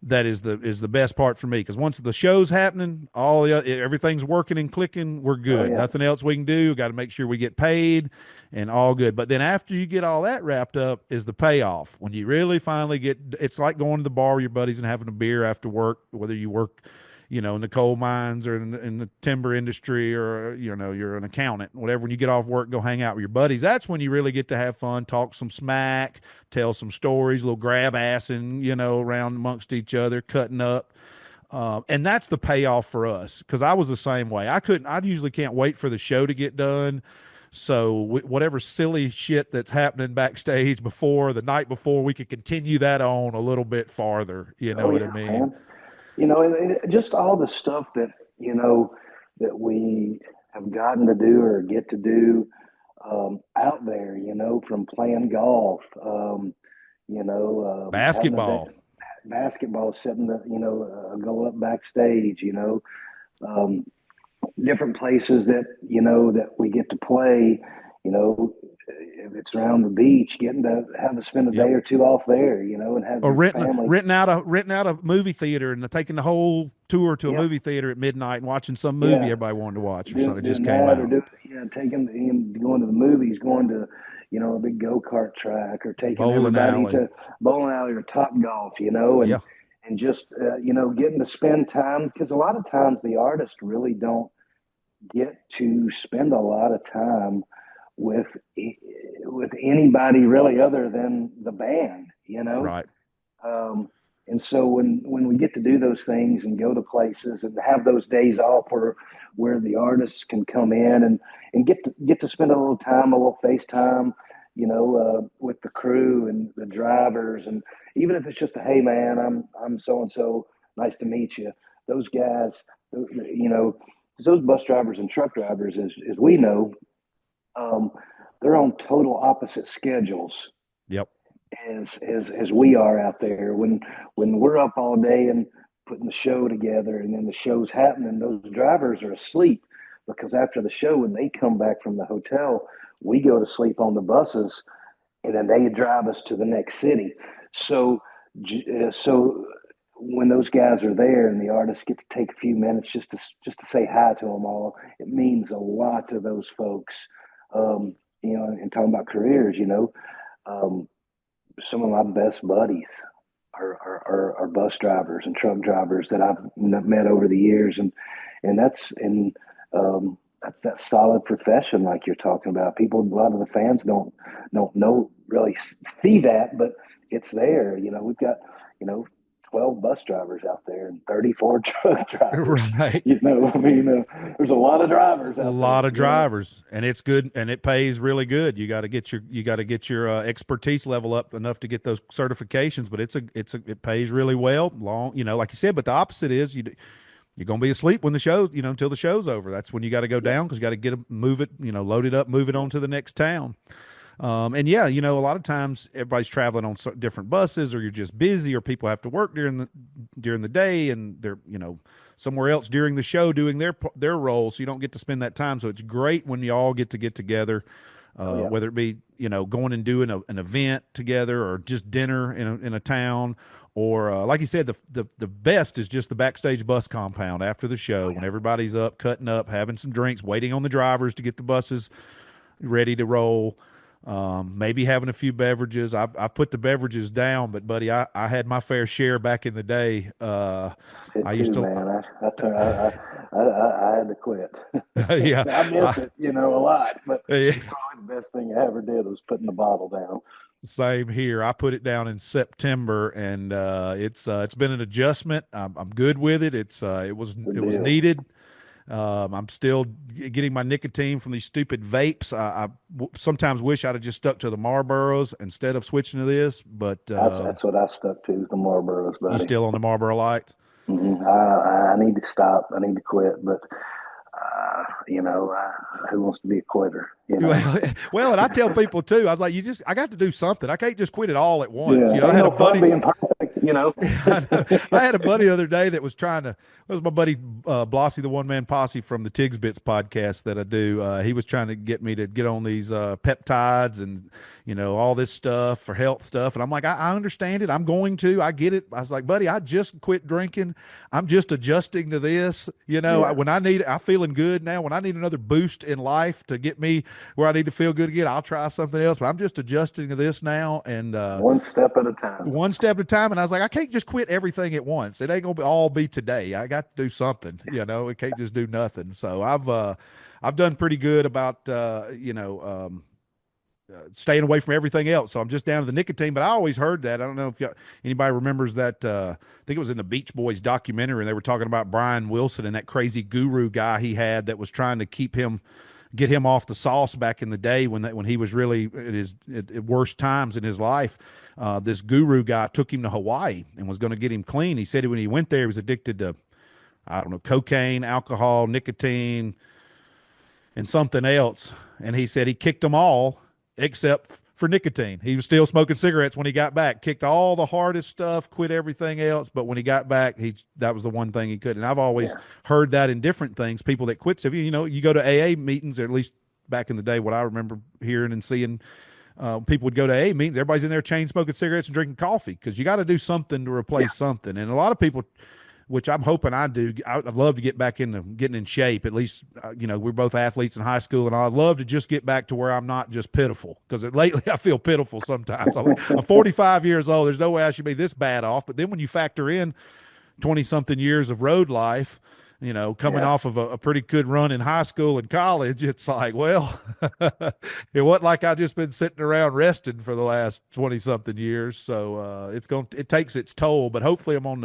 S1: that is the best part for me because once the show's happening, everything's working and clicking, we're
S2: Oh
S1: good.
S2: yeah.
S1: Nothing else we can do. Got to make sure we get paid and all good. But then after you get all that wrapped up is the payoff when you really finally get. It's like going to the bar with your buddies and having a beer after work, whether you work, you know, in the coal mines or in the timber industry or, you know, you're an accountant, whatever. When you get off work, go hang out with your buddies. That's when you really get to have fun, talk some smack, tell some stories, a little grab assing, you know, around amongst each other, cutting up. And that's the payoff for us because I was the same way. I usually can't wait for the show to get done. So whatever silly shit that's happening backstage before the night before, we could continue that on a little bit farther. You know
S2: Oh
S1: what I
S2: yeah,
S1: mean?
S2: man. You know, and just all the stuff that, you know, that we have gotten to do or get to do out there, you know, from playing golf, having a day,
S1: Basketball.
S2: basketball, setting the, go up backstage, um, different places that, that we get to play, you know, if it's around the beach, getting to have to spend a day
S1: Yep.
S2: or two off there, and have
S1: Or
S2: your family.
S1: renting out a movie theater and taking the whole tour to a
S2: Yep.
S1: movie theater at midnight and watching some movie
S2: Yeah.
S1: everybody wanted to watch or something that
S2: Doing
S1: just came
S2: that or
S1: out.
S2: doing, taking and going to the movies, going to, a big go-kart track or taking
S1: Bowling
S2: everybody
S1: alley.
S2: to bowling alley or Top Golf, and
S1: Yeah.
S2: just getting to spend time because a lot of times the artists really don't get to spend a lot of time with with anybody really other than the band,
S1: Right.
S2: um, and so when we get to do those things and go to places and have those days off where the artists can come in and get to spend a little time, a little FaceTime, with the crew and the drivers, and even if it's just a hey man, I'm so and so, nice to meet you. Those guys, you know, those bus drivers and truck drivers, as we know, um, they're on total opposite schedules
S1: Yep.
S2: as we are out there. When we're up all day and putting the show together, and then the show's happening, those drivers are asleep because after the show, when they come back from the hotel, we go to sleep on the buses, and then they drive us to the next city. So, so when those guys are there and the artists get to take a few minutes just to say hi to them all, it means a lot to those folks. Um, and talking about careers, um, some of my best buddies are bus drivers and truck drivers that I've met over the years, and that's that solid profession like you're talking about. People, a lot of the fans don't know really see that, but it's there. We've got 20 12 bus drivers out there and 34 truck drivers.
S1: Right.
S2: I mean, there's a lot of drivers
S1: A
S2: out there.
S1: lot of drivers, and it's good, and it pays really good. You got to get your expertise level up enough to get those certifications, but it pays really well. Long, like you said. But the opposite is you're gonna be asleep when the show, until the show's over. That's when you got to go down because you got to move it, load it up, move it on to the next town. And yeah, a lot of times everybody's traveling on different buses, or you're just busy, or people have to work during the day, and they're somewhere else during the show doing their role, so you don't get to spend that time. So it's great when you all get together, whether it be going and doing an event together, or just dinner in a town, or like you said, the best is just the backstage bus compound after the show when everybody's up, cutting up, having some drinks, waiting on the drivers to get the buses ready to roll. Maybe having a few beverages. I've put the beverages down, but buddy, I had my fair share back in the day. I used to,
S2: man. I had to quit.
S1: yeah,
S2: I miss it, a lot, but
S1: yeah,
S2: probably the best thing I ever did was putting the bottle down.
S1: same here. I put it down in September, and it's been an adjustment. I'm good with it. It was needed. I'm still getting my nicotine from these stupid vapes. I sometimes wish I'd have just stuck to the Marlboros instead of switching to this, but
S2: that's what I stuck to, the Marlboros, buddy.
S1: You still on the Marlboro Lights?
S2: Mm-hmm. I need to stop. I need to quit, but who wants to be a quitter?
S1: Well, and I tell people too. I was like, I got to do something. I can't just quit it all at once.
S2: Yeah,
S1: I had a buddy
S2: being perfect.
S1: I had a buddy the other day that was it was my buddy Blossy, the One Man Posse from the Tigs Bits podcast that I do. He was trying to get me to get on these peptides and all this stuff for health stuff, and I'm like, I understand it. I'm going to. I get it. I was like, buddy, I just quit drinking. I'm just adjusting to this. When I'm feeling good now. When I need another boost in life to get me where I need to feel good again, I'll try something else. But I'm just adjusting to this now, and
S2: one step at a time.
S1: One step at a time. And I was like, I can't just quit everything at once. It ain't gonna all be today. I got to do something. It can't just do nothing. So I've done pretty good about staying away from everything else. So I'm just down to the nicotine. But I always heard that. I don't know if anybody remembers that. I think it was in the Beach Boys documentary, and they were talking about Brian Wilson and that crazy guru guy he had that was trying to get him off the sauce back in the day when he was really at worst times in his life. This guru guy took him to Hawaii and was going to get him clean. He said when he went there, he was addicted to, I don't know, cocaine, alcohol, nicotine, and something else. And he said he kicked them all except for nicotine. He was still smoking cigarettes when he got back, kicked all the hardest stuff, quit everything else. But when he got back, that was the one thing he couldn't. And I've always heard that in different things, people that quit. So, you go to AA meetings, or at least back in the day, what I remember hearing and seeing, people would go to AA meetings. Everybody's in there chain smoking cigarettes and drinking coffee because you got to do something to replace something. And a lot of people, which I'm hoping I do, I'd love to get back into getting in shape. At least, we're both athletes in high school, and I'd love to just get back to where I'm not just pitiful, because lately I feel pitiful sometimes. I'm 45 years old. There's no way I should be this bad off. But then when you factor in 20-something years of road life, coming off of a pretty good run in high school and college, it's like, well, it wasn't like I just been sitting around resting for the last 20-something years. So it takes its toll, but hopefully I'm on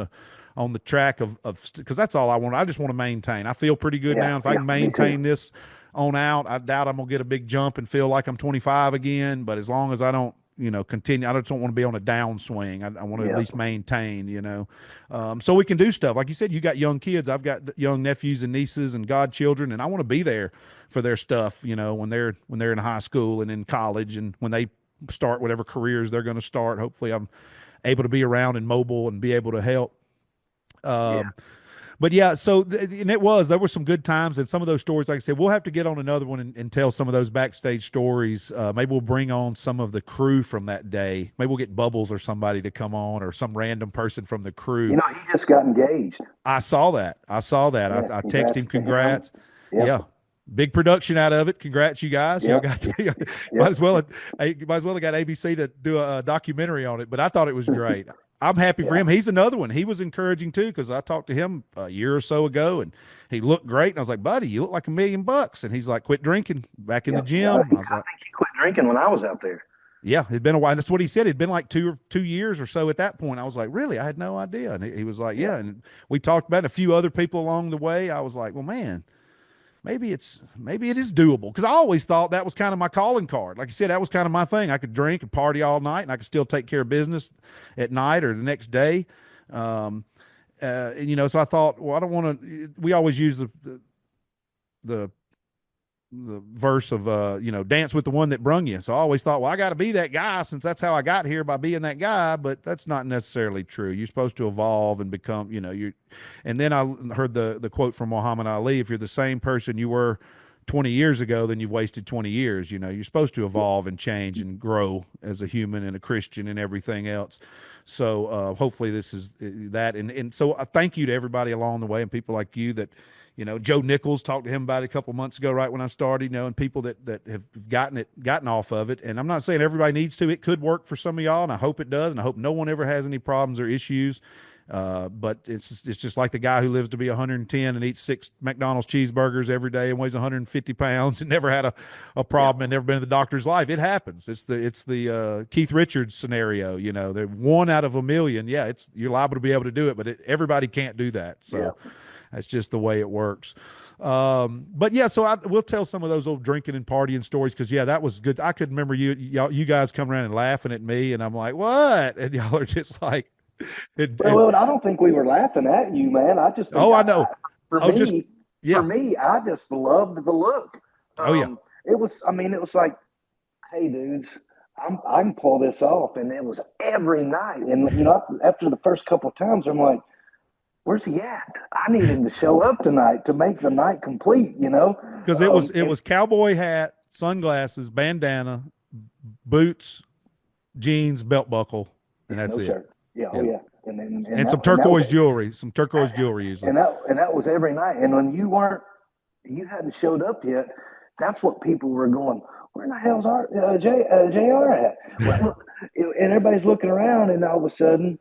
S1: the track of because that's all I want. I just want to maintain. I feel pretty good now. If I can maintain this on out, I doubt I'm gonna get a big jump and feel like I'm 25 again. But as long as I don't, continue, I just don't want to be on a downswing. I want to at least maintain, so we can do stuff. Like you said, you got young kids. I've got young nephews and nieces and godchildren, and I want to be there for their stuff, when they're in high school and in college, and when they start whatever careers they're going to start. Hopefully I'm able to be around and mobile and be able to help. But yeah, so and there were some good times, and some of those stories, like I said, we'll have to get on another one and tell some of those backstage stories. Maybe we'll bring on some of the crew from that day. Maybe we'll get Bubbles or somebody to come on, or some random person from the crew.
S2: He just got engaged.
S1: I saw that. Yeah, I texted him, congrats.
S2: Yep.
S1: Yeah. Big production out of it. Congrats, you guys.
S2: Yep.
S1: Might as well have got ABC to do a documentary on it, but I thought it was great. I'm happy for him. He's another one. He was encouraging too, because I talked to him a year or so ago, and he looked great. And I was like, buddy, you look like $1 million. And he's like, quit drinking, back in the gym.
S2: I think he quit drinking when I was out there.
S1: Yeah, it'd been a while. That's what he said. It'd been like 2 years or so at that point. I was like, really? I had no idea. And he was like,
S2: Yeah.
S1: yeah. And we talked about it, a few other people along the way. I was like, well, man, maybe it is doable. Cause I always thought that was kind of my calling card. Like I said, that was kind of my thing. I could drink and party all night and I could still take care of business at night or the next day. Um, and, so I thought, well, I don't want to, we always use the verse of dance with the one that brung you. So I always thought, well, I got to be that guy since that's how I got here, by being that guy. But that's not necessarily true. You're supposed to evolve and become, you. And then I heard the quote from Muhammad Ali: if you're the same person you were 20 years ago, then you've wasted 20 years. You're supposed to evolve and change and grow as a human and a Christian and everything else. So hopefully this is that. And so I thank you to everybody along the way and people like you that, Joe Nichols, talked to him about it a couple months ago, right when I started, and people that have gotten off of it. And I'm not saying everybody needs to. It could work for some of y'all, and I hope it does. And I hope no one ever has any problems or issues. But it's just like the guy who lives to be 110 and eats 6 McDonald's cheeseburgers every day and weighs 150 pounds and never had a problem and never been to the doctor's life. It happens. It's the Keith Richards scenario. They're 1 out of a million. Yeah, you're liable to be able to do it, but everybody can't do that. So. Yeah. That's just the way it works. But yeah, so we'll tell some of those old drinking and partying stories because, yeah, that was good. I could remember you guys coming around and laughing at me, and I'm like, what? And y'all are just like,
S2: well, I don't think we were laughing at you, man. I just think
S1: I know.
S2: For me, I just loved the look. It was like, hey, dudes, I can pull this off. And it was every night. And, after the first couple of times, I'm like, where's he at? I need him to show up tonight to make the night complete,
S1: Because it was cowboy hat, sunglasses, bandana, boots, jeans, belt buckle, and that's it.
S2: Shirt. Yeah, yeah. Oh yeah.
S1: And some turquoise jewelry, usually.
S2: And that was every night. And when you hadn't showed up yet, that's what people were going, where in the hell's our JR at? And everybody's looking around, and all of a sudden,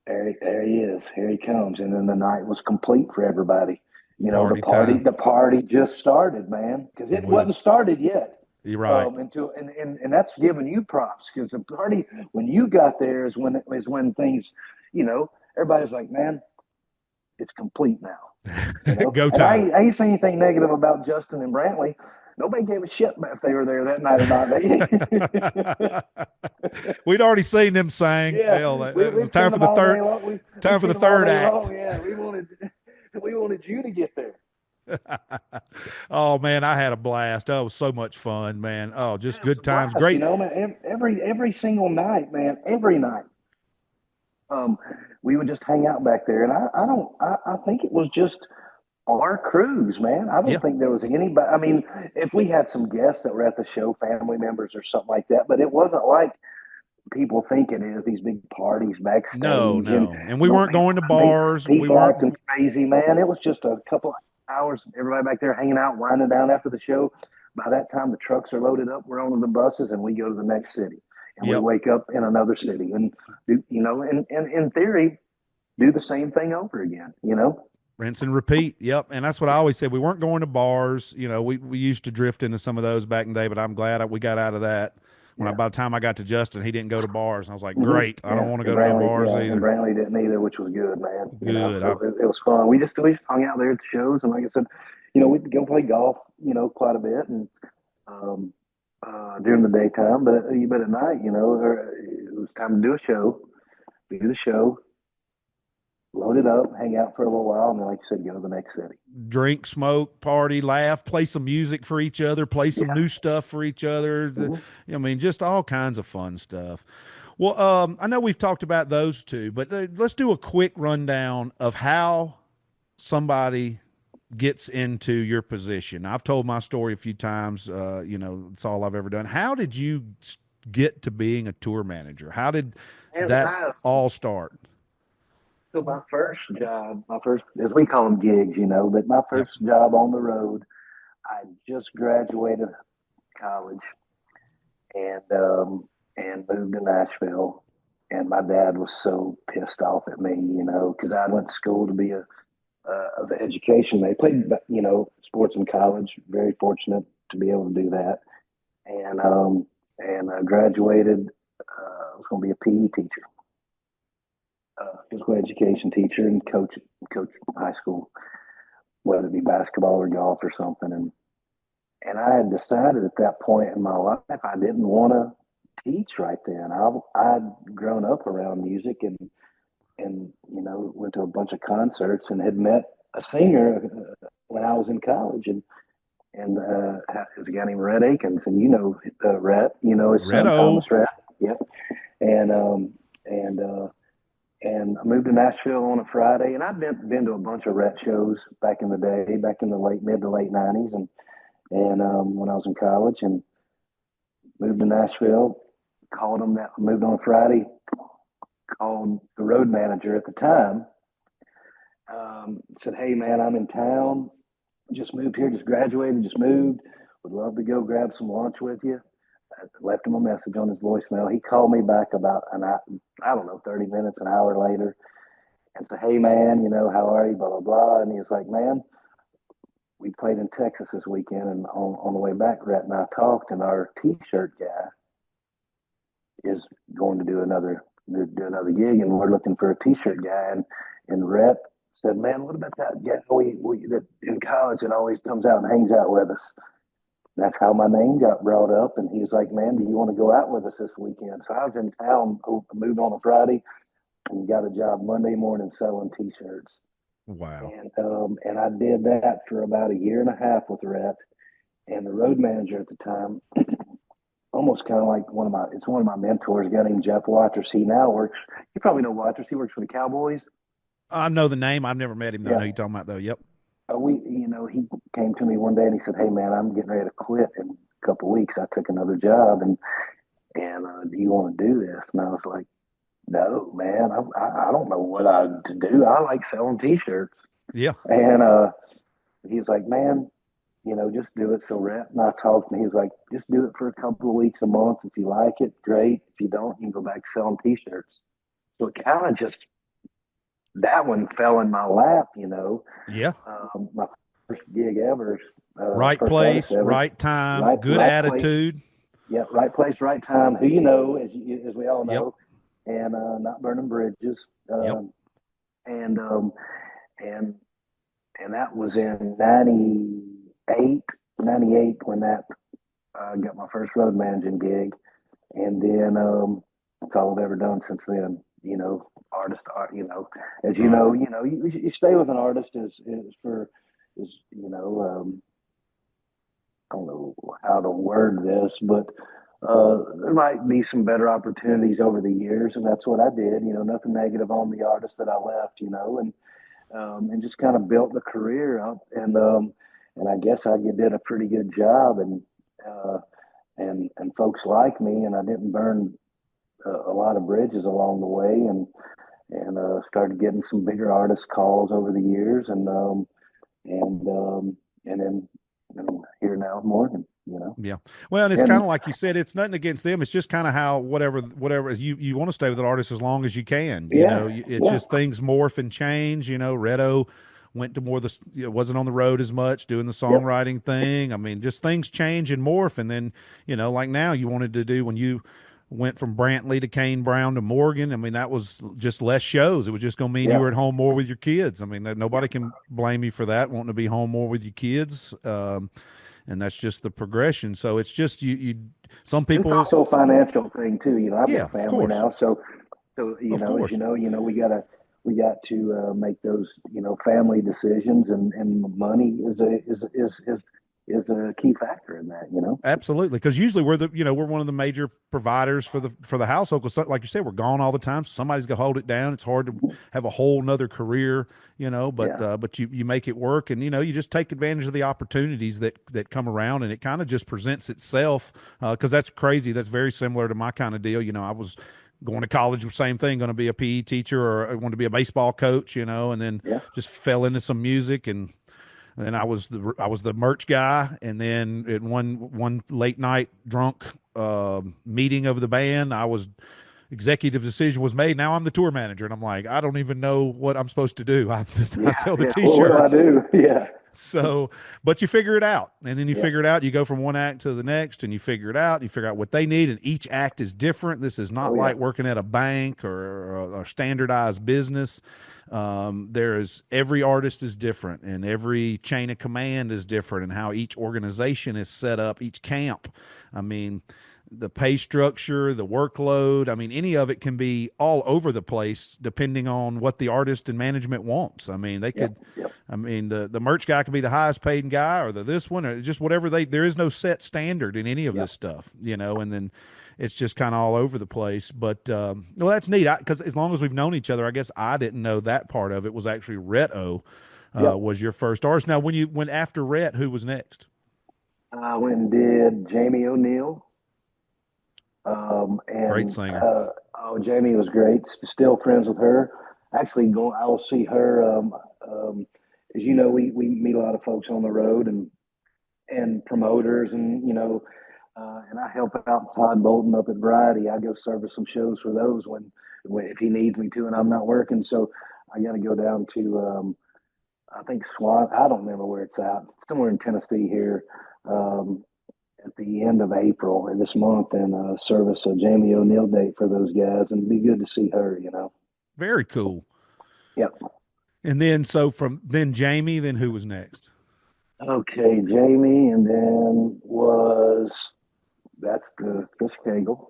S2: there he is. Here he comes. And then the night was complete for everybody. The party just started, man, because it wasn't started yet.
S1: You're right.
S2: And that's giving you props, because the party, when you got there, is when things, everybody's like, man, it's complete now.
S1: Go time.
S2: I ain't saying anything negative about Justin and Brantley. Nobody gave a shit if they were there that night or
S1: not. We'd already seen them sing.
S2: Yeah,
S1: hell, it was time for the third. Time for the third act.
S2: Yeah, we wanted you to get there.
S1: Oh man, I had a blast. That was so much fun, man. Oh, just good times.
S2: Blast,
S1: great.
S2: Man, every single night, man, every night. We would just hang out back there, and I think it was just our crews, man. I don't think there was anybody. I mean, if we had some guests that were at the show, family members or something like that, but it wasn't like people think it is, these big parties backstage.
S1: No. And we weren't going to bars.
S2: People
S1: we weren't
S2: acting crazy, man. It was just a couple of hours, everybody back there hanging out, winding down after the show. By that time, the trucks are loaded up. We're on the buses, and we go to the next city. And we wake up in another city. And, and in theory, do the same thing over again,
S1: Rinse and repeat. Yep. And that's what I always said. We weren't going to bars. We used to drift into some of those back in the day, but I'm glad we got out of that. By the time I got to Justin, he didn't go to bars. And I was like, great. I don't want to go to no bars either.
S2: And Brantley didn't either, which was good, man.
S1: Good.
S2: It was fun. We just hung out there at the shows. And like I said, we'd go play golf, quite a bit. And during the daytime, but at night, it was time to do a show, do the show, load it up, hang out for a little while, and then, like you said, go to the next city.
S1: Drink, smoke, party, laugh, play some music for each other, play some new stuff for each other. Just all kinds of fun stuff. Well, I know we've talked about those two, but let's do a quick rundown of how somebody gets into your position. I've told my story a few times. It's all I've ever done. How did you get to being a tour manager? How did that all start?
S2: So my first job, as we call them gigs, but my first job on the road, I just graduated college and moved to Nashville. And my dad was so pissed off at me, because I went to school to be an education. They played, sports in college. Very fortunate to be able to do that. And and I graduated. I was going to be a PE teacher, physical education teacher, and coach high school, whether it be basketball or golf or something. And I had decided at that point in my life I didn't want to teach right then. I'd grown up around music and went to a bunch of concerts and had met a singer when I was in college and it was a guy named Rhett Adkins, and Rhett, his son
S1: Redo.
S2: Thomas Rhett. Yep. And and I moved to Nashville on a Friday, and I'd been to a bunch of Rhett shows back in the day, back in the mid to late '90s, and when I was in college, and moved to Nashville. Called him that moved on Friday. Called the road manager at the time. Said, "Hey man, I'm in town. Just moved here. Just graduated. Just moved. Would love to go grab some lunch with you." I left him a message on his voicemail. He called me back about I don't know, 30 minutes, an hour later, and said, "Hey man, how are you? Blah blah blah." And he was like, "Man, we played in Texas this weekend, and on the way back, Rhett and I talked, and our T-shirt guy is going to do another gig, and we're looking for a T-shirt guy." And Rhett said, "Man, what about that guy we that in college that always comes out and hangs out with us?" That's how my name got brought up. And he was like, "Man, do you want to go out with us this weekend?" So I was in town, moved on a Friday, and got a job Monday morning selling T-shirts.
S1: Wow.
S2: And I did that for about a year and a half with Rhett. And the road manager at the time, almost kind of like one of my mentors, a guy named Jeff Waters. He now works, you probably know Waters. He works for the Cowboys.
S1: I know the name. I've never met him though. I
S2: Yeah.
S1: know you're talking about though. Yep.
S2: He came to me one day and he said, "Hey man, I'm getting ready to quit in a couple of weeks. I took another job and do you want to do this?" And I was like, "No, man, I don't know what to do. I like selling T-shirts."
S1: Yeah.
S2: And he's like, "Man, just do it." So Rhett and I talked, and he was like, "Just do it for a couple of weeks, a month. If you like it, great. If you don't, you can go back selling T-shirts." So it kind of just that one fell in my lap.
S1: Yeah.
S2: My first gig ever,
S1: Right
S2: first artist
S1: place,
S2: ever,
S1: right time, good
S2: right place,
S1: attitude.
S2: yeah, right place, right time. Who as we all
S1: Yep.
S2: know, and not burning bridges.
S1: Yep.
S2: And and and that was in 98, 98 when that got my first road managing gig, and then it's all I've ever done since then. Artist art. As
S1: Right.
S2: you stay with an artist is I don't know how to word this, but there might be some better opportunities over the years, and that's what I did. Nothing negative on the artist that I left. And just kind of built the career up, and I guess I did a pretty good job, uh, and folks like me, and I didn't burn a lot of bridges along the way, and started getting some bigger artist calls over the years, and and then I'm here now with Morgan.
S1: Yeah. Well, and it's kind
S2: And
S1: of like you said, it's nothing against them. It's just kind of how whatever you want to stay with an artist as long as you can.
S2: yeah,
S1: It's
S2: yeah,
S1: just things morph and change. Redo went to more wasn't on the road as much doing the
S2: yep,
S1: songwriting thing. I mean, just things change and morph. And then, like now you wanted to do when you went from Brantley to Kane Brown to Morgan. I mean, that was just less shows. It was just going to mean you
S2: yeah,
S1: were at home more with your kids. I mean,
S2: yeah.
S1: nobody can blame you for that, wanting to be home more with your kids. And that's just the progression. So it's just some
S2: And it's
S1: people,
S2: also a financial thing too. I've got
S1: yeah,
S2: a
S1: of
S2: family
S1: course,
S2: now, so
S1: of
S2: as
S1: course.
S2: we got to make those family decisions, and money is a key factor in that.
S1: Absolutely, because usually we're one of the major providers for the household. Because like you said, we're gone all the time. So somebody's got to hold it down. It's hard to have a whole nother career,
S2: Yeah,
S1: but you make it work, and you just take advantage of the opportunities that come around, and it kind of just presents itself. Because that's crazy. That's very similar to my kind of deal. I was going to college, same thing, going to be a PE teacher or I wanted to be a baseball coach, and then
S2: yeah,
S1: just fell into some music and then I was the merch guy, and then in one late night drunk meeting of the band, I was executive decision was made. Now I'm the tour manager, and I'm like, I don't even know what I'm supposed to do. I
S2: yeah,
S1: sell the
S2: yeah. What do I
S1: t-shirts.
S2: do? Yeah,
S1: So, but you figure it out, and then you
S2: Yeah.
S1: figure it out. You go from one act to the next, and you figure it out. You figure out what they need, and each act is different. This is not
S2: Oh yeah.
S1: like working at a bank or a standardized business. There is every artist is different, and every chain of command is different, and how each organization is set up, each camp. I mean, the pay structure, the workload. I mean, any of it can be all over the place depending on what the artist and management wants. I mean, they
S2: Yep.
S1: could,
S2: Yep.
S1: I mean, the merch guy could be the highest paid guy or this one or just whatever there is no set standard in any of
S2: Yep.
S1: this stuff, and then it's just kind of all over the place. But, well, that's neat because as long as we've known each other, I guess I didn't know that part of it was actually Rhett-O
S2: Yep.
S1: was your first artist. Now, when after Rhett, who was next?
S2: I went and did Jamie O'Neill.
S1: Great
S2: And
S1: singer.
S2: oh, Jamie was great. Still friends with her. Actually, going, I will see her. As you know, we meet a lot of folks on the road and promoters, and and I help out Todd Bolton up at Variety. I go service some shows for those when if he needs me to, and I'm not working. So I got to go down to I think Swan. I don't remember where it's at. Somewhere in Tennessee here. Um, at the end of April in this month and service a Jamie O'Neill date for those guys, and it'd be good to see her.
S1: Very cool.
S2: Yep.
S1: And then so from then Jamie, then who was next?
S2: Okay, Jamie, and then was that's the Chris Cagle.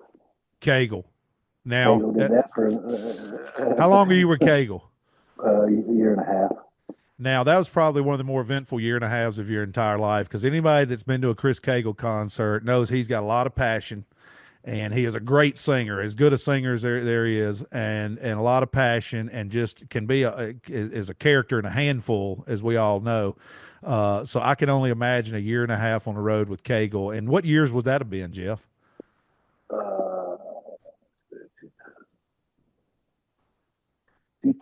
S1: Cagle. Now,
S2: Cagle did that for
S1: how long are you with Cagle?
S2: a year and a half.
S1: Now, that was probably one of the more eventful year and a halves of your entire life because anybody that's been to a Chris Cagle concert knows he's got a lot of passion and he is a great singer, as good a singer as there he is, and a lot of passion, and just can be is a character and a handful, as we all know. So I can only imagine a year and a half on the road with Cagle. And what years would that have been, Jeff?
S2: Uh,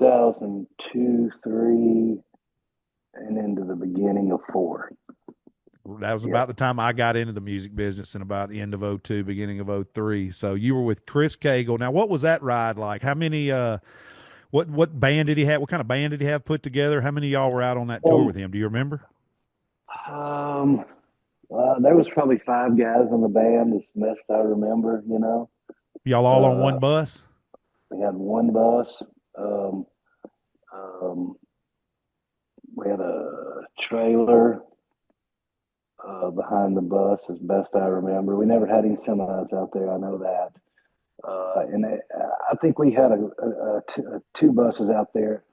S2: 2002, three, and into the beginning of four.
S1: That was
S2: Yep.
S1: about the time I got into the music business, and about the end of '02, beginning of '03. So you were with Chris Cagle. Now, what was that ride like? How many what band did he have? What kind of band did he have put together? How many of y'all were out on that tour
S2: Um,
S1: with him? Do you remember?
S2: um, there was probably five guys in the band. As best I remember.
S1: Y'all all on
S2: Uh,
S1: one bus?
S2: we had one bus. Um, um, we had a trailer behind the bus, as best I remember. We never had any semis out there. I know that. I think we had two buses out there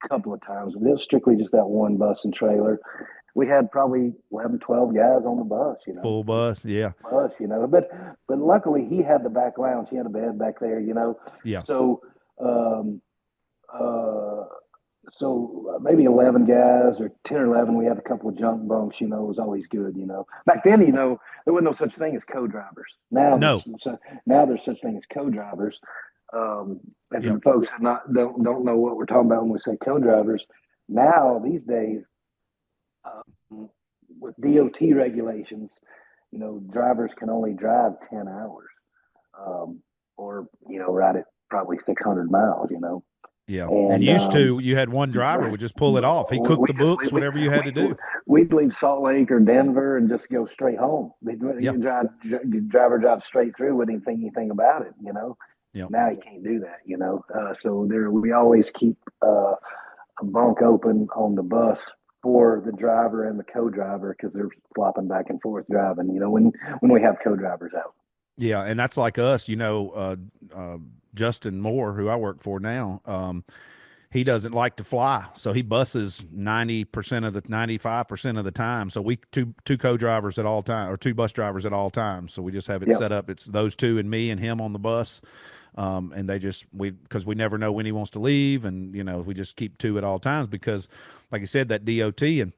S2: a couple of times. But it was strictly just that one bus and trailer. We had probably 11, 12 guys on the bus.
S1: Full bus? Yeah.
S2: Bus. But luckily he had the back lounge. He had a bed back there.
S1: Yeah.
S2: So um, uh, maybe 11 guys or 10 or 11. We had a couple of junk bunks. It was always good. Back then, there wasn't no such thing as co-drivers.
S1: No.
S2: Now there's such thing as co-drivers. If
S1: Yep.
S2: the folks don't know what we're talking about when we say co-drivers, now these days with DOT regulations, drivers can only drive 10 hours, or ride it probably 600 miles.
S1: Yeah. And
S2: And
S1: used to, you had one driver would just pull it off. He cooked
S2: we
S1: the
S2: just
S1: books, whatever you had to do.
S2: we'd leave Salt Lake or Denver and just go straight home.
S1: Yeah.
S2: Driver drive straight through, wouldn't even think anything about it.
S1: Yeah.
S2: Now you can't do that. So we always keep a bunk open on the bus for the driver and the co-driver because they're flopping back and forth driving. When we have co-drivers out.
S1: Yeah. And that's like us, Justin Moore, who I work for now. He doesn't like to fly, so he buses 95% of the time. So we two co-drivers at all time, or two bus drivers at all times. So we just have it
S2: Yep.
S1: set up. It's those two and me and him on the bus, and because we never know when he wants to leave, and we just keep two at all times because, like I said, that DOT. And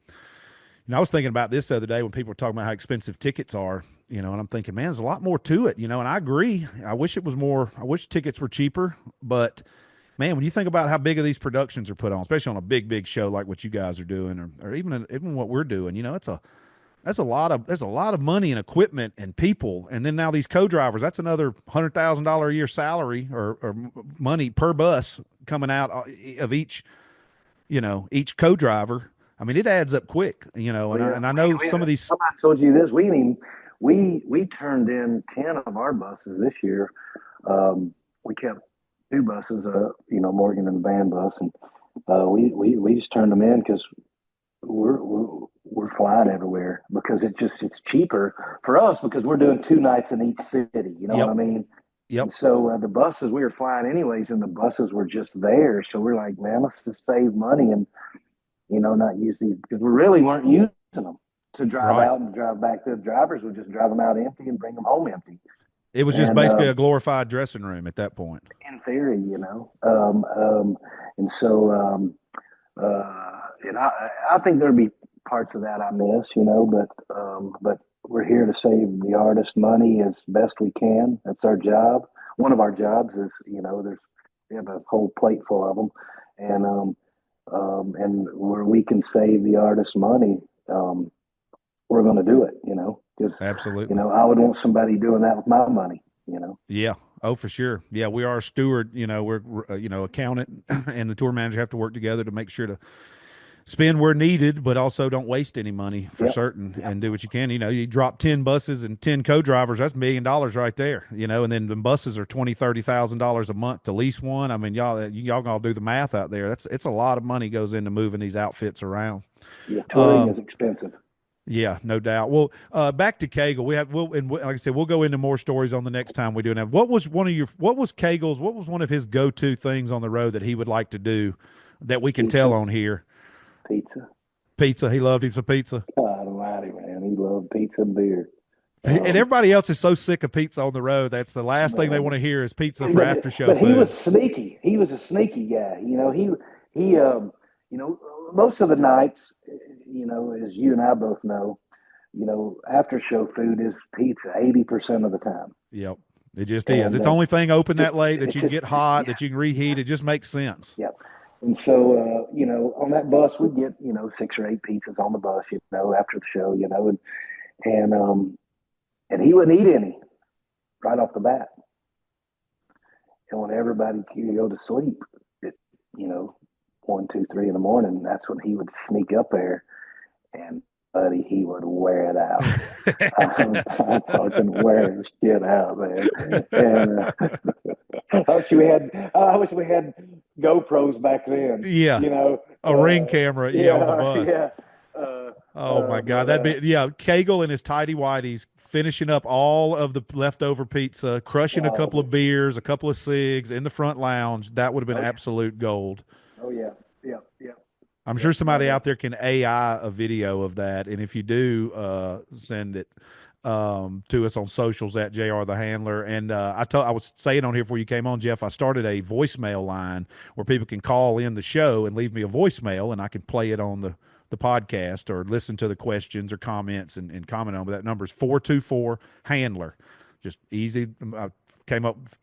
S1: I was thinking about this the other day when people were talking about how expensive tickets are. And I'm thinking, man, there's a lot more to it. And I agree. I wish it was more. I wish tickets were cheaper, but man, when you think about how big of these productions are put on, especially on a big show like what you guys are doing, or even what we're doing, there's a lot of money and equipment and people, and then now these co-drivers, that's another $100,000 a year salary or money per bus coming out of each co-driver. I mean, it adds up quick, you know, and
S2: We,
S1: I know some of these.
S2: somebody told you this. We turned in 10 of our buses this year. We kept two buses, Morgan and the band bus, and we just turned them in because we're flying everywhere because it's cheaper for us because we're doing 2 nights in each city. You know what
S1: Yep.
S2: I mean?
S1: Yep.
S2: And so the buses we were flying anyways, and the buses were just there. So we're like, man, let's just save money and not use these because we really weren't using them to drive
S1: Right.
S2: out and drive back. The drivers would just drive them out empty and bring them home empty.
S1: It was just
S2: And
S1: basically a glorified dressing room at that point.
S2: in theory, and so and I think there'd be parts of that I miss, but we're here to save the artist money as best we can. That's our job. One of our jobs is, we have a whole plate full of them, and where we can save the artist money, we're going to do it, because
S1: Absolutely.
S2: I would want somebody doing that with my money.
S1: Yeah. Oh, for sure. Yeah, we are a steward. We're accountant and the tour manager have to work together to make sure to spend where needed, but also don't waste any money for
S2: Yep.
S1: certain, and do what you can. You drop 10 buses and 10 co-drivers, that's $1 million right there. And then the buses are $20,000-$30,000 a month to lease one. I mean, y'all gonna do the math out there. It's a lot of money goes into moving these outfits around.
S2: Yeah, touring is expensive.
S1: Yeah, no doubt. Well, back to Cagle. Like I said, we'll go into more stories on the next time we do. Now, what was Cagle's? What was one of his go-to things on the road that he would like to do that we can tell on here?
S2: Pizza.
S1: Pizza. He loved some pizza.
S2: God almighty, man. He loved pizza and beer.
S1: And everybody else is so sick of pizza on the road. That's the last thing they want to hear is pizza for after show
S2: food. But he was
S1: food.
S2: sneaky. He was a sneaky guy. He most of the nights, as you and I both know, after show food is pizza 80% of the time.
S1: Yep. It just is. It's the only thing open that late that you can get hot, that you can reheat. It just makes sense.
S2: Yep. And so, on that bus, we get, 6 or 8 pizzas on the bus, after the show, and he wouldn't eat any right off the bat. And when everybody could go to sleep at, 1, 2, 3 in the morning, that's when he would sneak up there and buddy, he would wear it out. I'm talking wear the shit out, man. And I wish we had GoPros back then.
S1: Yeah. A ring camera. Yeah, on the bus.
S2: Yeah.
S1: Oh my God, that'd be Cagle and his tidy whities finishing up all of the leftover pizza, crushing a couple of beers, a couple of cigs in the front lounge. That would have been absolute gold.
S2: Oh yeah.
S1: I'm sure somebody out there can AI a video of that, and if you do, send it to us on socials at JR the Handler. And I was saying on here before you came on, Jeff, I started a voicemail line where people can call in the show and leave me a voicemail, and I can play it on the podcast or listen to the questions or comments and comment on. But that number is 424 Handler. Just easy. I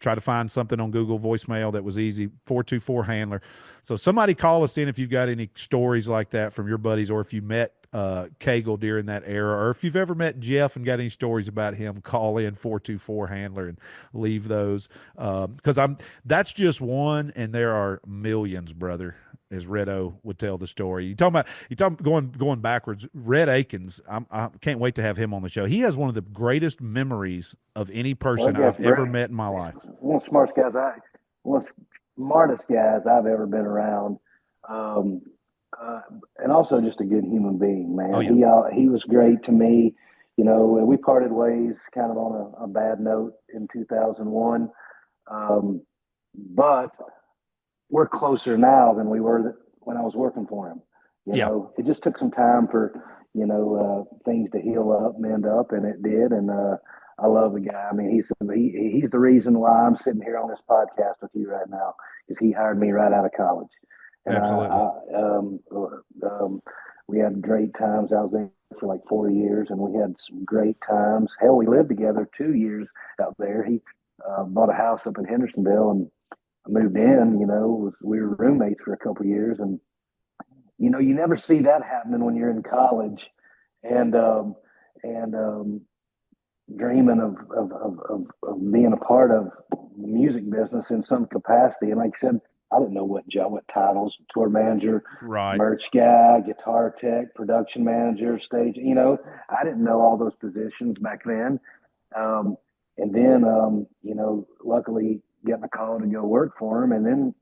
S1: tried to find something on Google voicemail that was easy. 424 Handler. So somebody call us in if you've got any stories like that from your buddies, or if you met Cagle during that era, or if you've ever met Jeff and got any stories about him, call in 424 Handler and leave those. Because that's just one, and there are millions, brother. As Redo would tell the story. You talking about going backwards. Red Adkins, I can't wait to have him on the show. He has one of the greatest memories of any person I've ever met in my life.
S2: One of the smartest guys I've ever been around, and also just a good human being, man.
S1: Oh, yeah.
S2: He was great to me. We parted ways kind of on a bad note in 2001, but we're closer now than we were when I was working for him. It just took some time for, things to heal up, mend up, and it did. And I love the guy. I mean, he's the reason why I'm sitting here on this podcast with you right now, is he hired me right out of college. And
S1: absolutely.
S2: We had great times. I was there for like 4 years, and we had some great times. Hell, we lived together 2 years out there. He bought a house up in Hendersonville, and moved in, we were roommates for a couple of years, and you never see that happening when you're in college, and dreaming of being a part of the music business in some capacity. And like I said, I didn't know what titles: tour manager,
S1: Right.
S2: merch guy, guitar tech, production manager, stage. I didn't know all those positions back then. Um, and then, luckily getting a call to go work for him, and then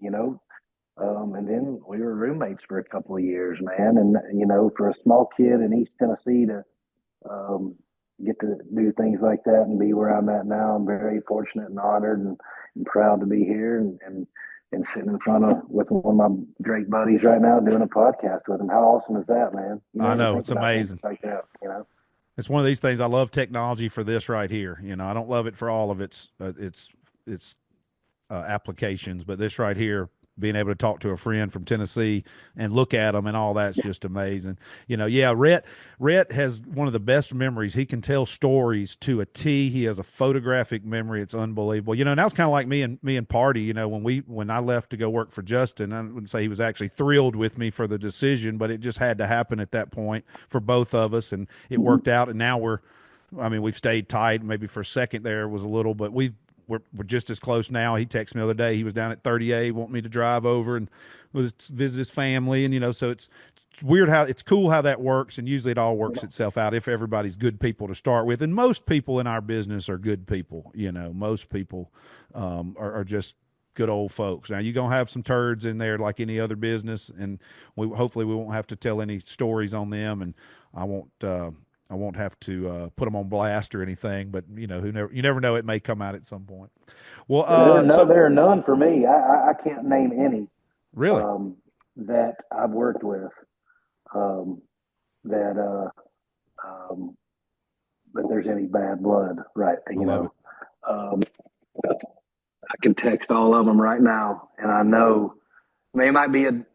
S2: and then we were roommates for a couple of years, man. And for a small kid in East Tennessee to um, get to do things like that and be where I'm at now, I'm very fortunate and honored and proud to be here and sitting in front of with one of my great buddies right now doing a podcast with him. How awesome is that, man? You
S1: I
S2: never
S1: know,
S2: think
S1: it's
S2: about things
S1: amazing.
S2: like that.
S1: It's one of these things. I love technology for this right here. I don't love it for all of its applications, but this right here, being able to talk to a friend from Tennessee and look at them and all that's just amazing. Yeah, Rhett has one of the best memories. He can tell stories to a T. He has a photographic memory. It's unbelievable. And that was kind of like me and Party. When I left to go work for Justin, I wouldn't say he was actually thrilled with me for the decision, but it just had to happen at that point for both of us, and it
S2: Mhm.
S1: worked out. And now we've stayed tight. Maybe for a second there was a little, but we're just as close now. He texted me the other day. He was down at 30A, wanting me to drive over and visit his family. And so it's weird how it's cool how that works. And usually it all works itself out if everybody's good people to start with. And most people in our business are good people. Most people are just good old folks. Now you're gonna have some turds in there like any other business, and hopefully we won't have to tell any stories on them, and I won't. I won't have to put them on blast or anything, but you never know. It may come out at some point. Well, so
S2: There are none for me. I can't name any
S1: really,
S2: um, that I've worked with um, that um, that there's any bad blood, right?
S1: I love it.
S2: Um, I can text all of them right now, and I know it might be an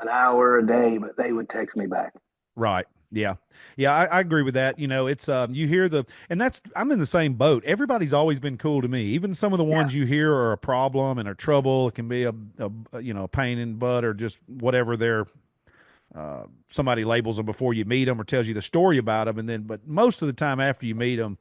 S2: hour a day, but they would text me back.
S1: Right. Yeah. Yeah. I agree with that. It's, you hear and I'm in the same boat. Everybody's always been cool to me. Even some of the
S2: Yeah.
S1: ones you hear are a problem and are trouble. It can be a pain in the butt or just whatever somebody labels them before you meet them or tells you the story about them. But most of the time after you meet them,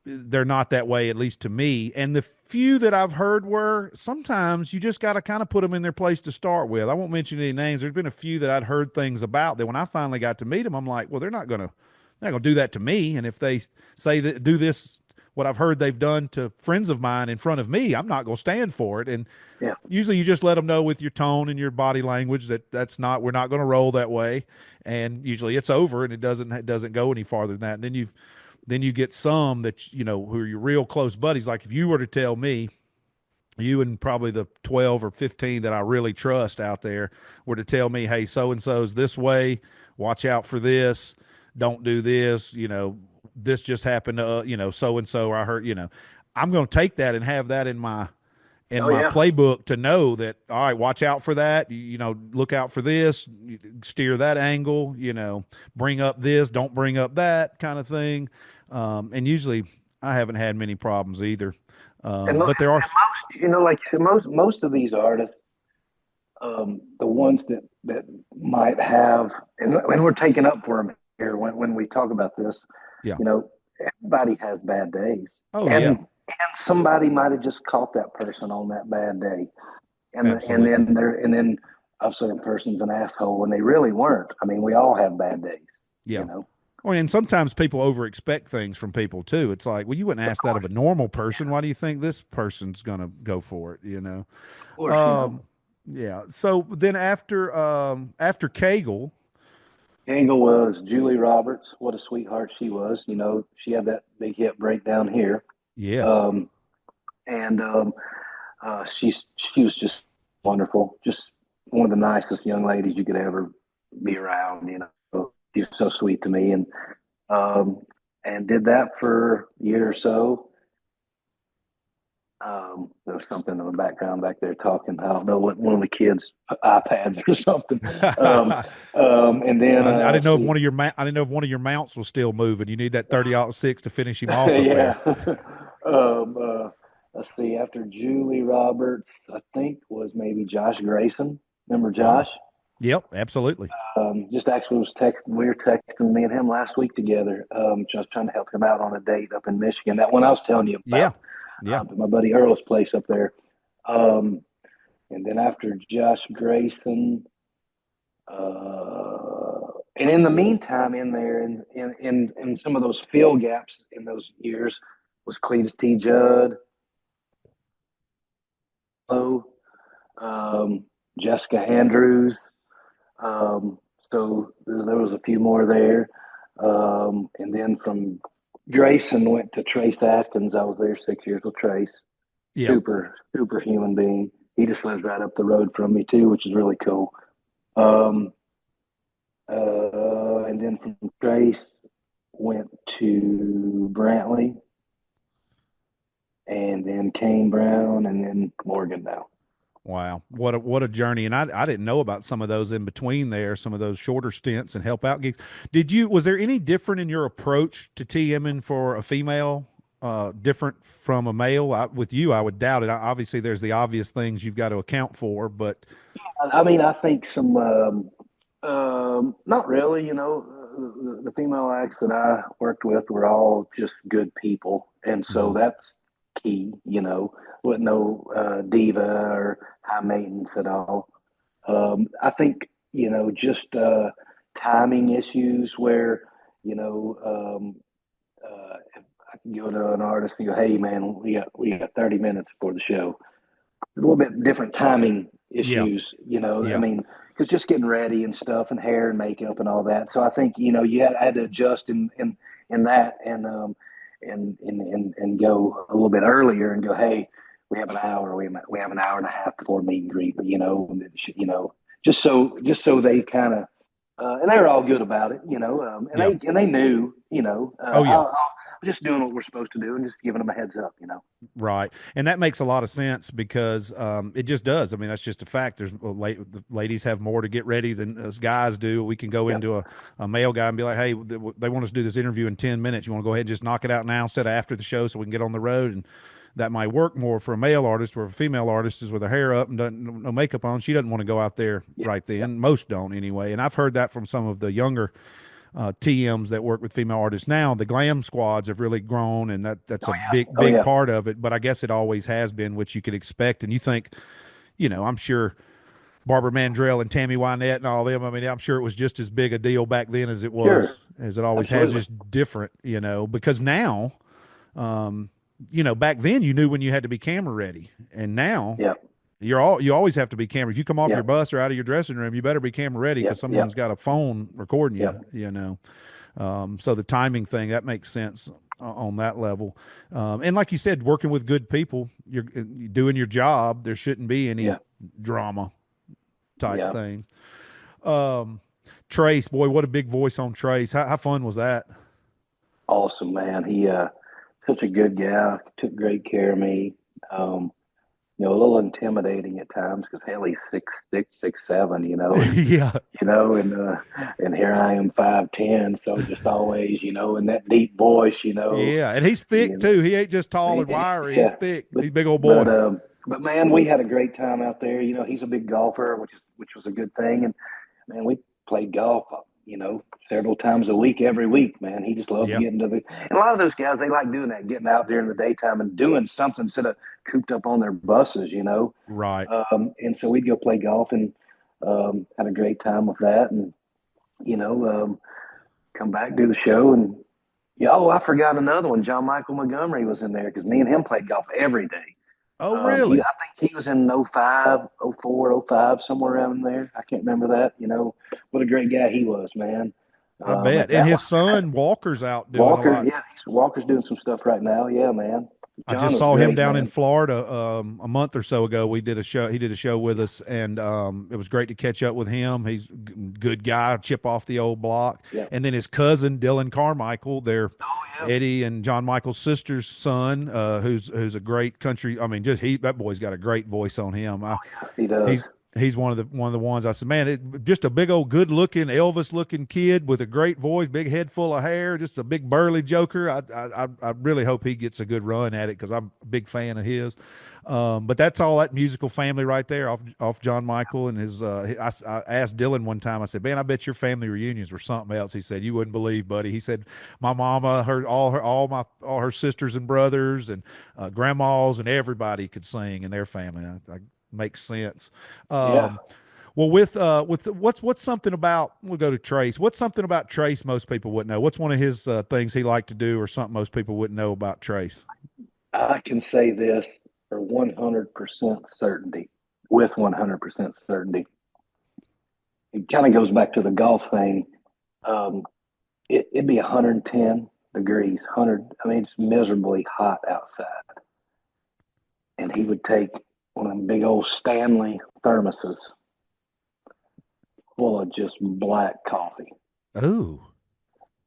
S1: they're not that way, at least to me. And the few that I've heard were sometimes you just got to kind of put them in their place to start with. I won't mention any names. There's been a few that I'd heard things about that when I finally got to meet them, I'm like, well, they're not gonna do that to me. And if they say that do this, what I've heard they've done to friends of mine in front of me, I'm not gonna stand for it. And
S2: Yeah.
S1: usually you just let them know with your tone and your body language that we're not going to roll that way. And usually it's over and it doesn't go any farther than that. And then you get some that who are your real close buddies. Like if you were to tell me, you and probably the 12 or 15 that I really trust out there were to tell me, hey, so and so's this way, watch out for this, don't do this, this just happened to so and so, I heard, I'm going to take that and have that in
S2: Oh
S1: my
S2: yeah.
S1: playbook to know that, all right, watch out for that, look out for this, steer that angle, bring up this, don't bring up that kind of thing. And usually I haven't had many problems either.
S2: And look,
S1: But there are,
S2: like you said, most of these artists, the ones that might have, and we're taking up for them here when we talk about this.
S1: yeah.
S2: You know, everybody has bad days,
S1: Oh yeah,
S2: and somebody might have just caught that person on that bad day,
S1: absolutely.
S2: and then I've said a person's an asshole when they really weren't. I mean, we all have bad days, you
S1: Yeah.
S2: know.
S1: Well, and sometimes people over expect things from people too. It's like, well, you wouldn't
S2: Of
S1: ask that of
S2: course,
S1: a normal person. Why do you think this person's going to go for it?
S2: of course.
S1: Um, yeah. So then after Kegel,
S2: Angle was Julie Roberts. What a sweetheart she was. She had that big hip breakdown here.
S1: yes.
S2: Um, and she was just wonderful, just one of the nicest young ladies you could ever be around. She was so sweet to me, um, and did that for a year or so. There was something in the background back there talking. I don't know what one of the kids' iPads or something. Um,
S1: I,
S2: and then
S1: I didn't
S2: let's
S1: know if
S2: see,
S1: I didn't know if one of your mounts was still moving. You need that 30-06 to finish him off up
S2: yeah.
S1: there.
S2: um, uh, let's see. After Julie Roberts, I think was maybe Josh Grayson. Remember
S1: Oh,
S2: Josh?
S1: yep, absolutely.
S2: Just actually was texting. We were texting me and him last week together. Just trying to help him out on a date up in Michigan. That one I was telling you
S1: Yeah.
S2: about,
S1: Yeah.
S2: my buddy Earl's place up there. Um, and then after Josh Grayson, and in the meantime, in there, in some of those fill gaps in those years, was Cletus T. Judd, um, Jessica Andrews. Um, so there was a few more there. And then from Grayson went to Trace Adkins. I was there 6 years with Trace.
S1: Yep.
S2: Super human being. He just lives right up the road from me too, which is really cool. Um, and then from Trace went to Brantley, and then Kane Brown, and then Morgan now.
S1: Wow. What a journey. And I didn't know about some of those in between there, some of those shorter stints and help out gigs. Was there any different in your approach to TMing for a female, different from a male? With you, I would doubt it. Obviously there's the obvious things you've got to account for, but
S2: I mean, I think some, not really, the female acts that I worked with were all just good people. And so
S1: mhm.
S2: that's key, with no diva or high maintenance at all. I think, just timing issues where, if I can go to an artist and go, hey, man, we got 30 minutes for the show, a little bit different timing
S1: Yeah.
S2: issues, I
S1: Yeah.
S2: mean, because just getting ready and stuff and hair and makeup and all that. So I think, I had to adjust in that and go a little bit earlier and go, hey, we have an hour, we have an hour and a half before meet and greet, just so they kind of, and they were all good about it, and
S1: Yeah.
S2: they knew,
S1: Oh yeah.
S2: I'm just doing what we're supposed to do and just giving them a heads up.
S1: Right. And that makes a lot of sense because it just does. I mean, that's just a fact. The ladies have more to get ready than us guys do. We can go
S2: Yeah,
S1: into a male guy and be like, hey, they want us to do this interview in 10 minutes. You want to go ahead and just knock it out now instead of after the show so we can get on the road. And that might work more for a male artist, or a female artist is with her hair up and doesn't, no makeup on. She doesn't want to go out there
S2: yeah,
S1: right
S2: yeah.
S1: then. Most don't anyway. And I've heard that from some of the younger TMs that work with female artists now. The glam squads have really grown, and that's
S2: Oh
S1: a
S2: yeah, oh
S1: big
S2: yeah,
S1: part of it. But I guess it always has been, which you could expect. And you think, I'm sure Barbara Mandrell and Tammy Wynette and all them. I mean, I'm sure it was just as big a deal back then as
S2: sure,
S1: it always has.
S2: absolutely.
S1: Just different, because now, um, back then you knew when you had to be camera ready, and now
S2: Yeah,
S1: you always have to be camera. If you come off
S2: yeah,
S1: your bus or out of your dressing room, you better be camera ready
S2: yeah,
S1: because
S2: yeah,
S1: someone's got a phone recording
S2: yeah,
S1: you. So the timing thing that makes sense on that level. And like you said, working with good people, you're doing your job. There shouldn't be any
S2: yeah,
S1: drama type
S2: yeah.
S1: things. Um, Trace, boy, what a big voice on Trace. How fun was that?
S2: Awesome, man. He such a good guy. Took great care of me. Um, a little intimidating at times because hell, he's 6'6", 6'7", and
S1: Yeah,
S2: you know, and uh, and here I am 5'10", so just always, in that deep voice,
S1: yeah, and he's thick
S2: you know,
S1: too. He ain't just tall and wiry. He's
S2: yeah.
S1: thick.
S2: But
S1: He's a big old
S2: but
S1: boy.
S2: um, but man, we had a great time out there. He's a big golfer, which was a good thing, and man, we played golf, several times a week, every week, man. He just loved
S1: Yeah,
S2: getting and a lot of those guys, they like doing that, getting out during the daytime and doing something instead of cooped up on their buses.
S1: right.
S2: And so we'd go play golf and had a great time with that. And, you know, um, come back, do the show. And, yeah, oh, I forgot another one. John Michael Montgomery was in there because me and him played golf every day.
S1: Oh,
S2: I
S1: really?
S2: think he was in '05, '04, '05, somewhere around there. I can't remember that. What a great guy he was, man.
S1: I bet.
S2: At
S1: And
S2: that
S1: his
S2: one,
S1: son Walker's out doing a
S2: Walker,
S1: lot.
S2: yeah, Walker's doing some stuff right now. Yeah, man.
S1: I
S2: John
S1: just
S2: was
S1: saw him
S2: great,
S1: down in
S2: man.
S1: Florida a month or so ago. We did a show. He did a show with us, and it was great to catch up with him. He's a good guy, chip off the old block.
S2: Yeah.
S1: And then his cousin Dylan Carmichael, they're
S2: Oh yeah.
S1: Eddie and John Michael's sister's son, who's a great country. I mean, just that boy's got a great voice on him.
S2: He does.
S1: He's one of the ones I said, man, just a big old good looking Elvis looking kid with a great voice, big head full of hair, just a big burly joker. I really hope he gets a good run at it because I'm a big fan of his. But that's all that musical family right there off John Michael and his. I asked Dylan one time. I said, man, I bet your family reunions were something else. He said, you wouldn't believe, buddy. He said, my mama, all her sisters and brothers and grandmas and everybody could sing in their family. I makes sense.
S2: Yeah.
S1: Well, with what's something about, we'll go to Trace. What's something about Trace most people wouldn't know? What's one of his things he liked to do, or something most people wouldn't know about Trace?
S2: I can say this for 100% certainty, with 100% certainty. It kind of goes back to the golf thing. Um, it'd be 110 degrees, 100. I mean, it's miserably hot outside. And he would take one of them big old Stanley thermoses full of just black coffee.
S1: Ooh.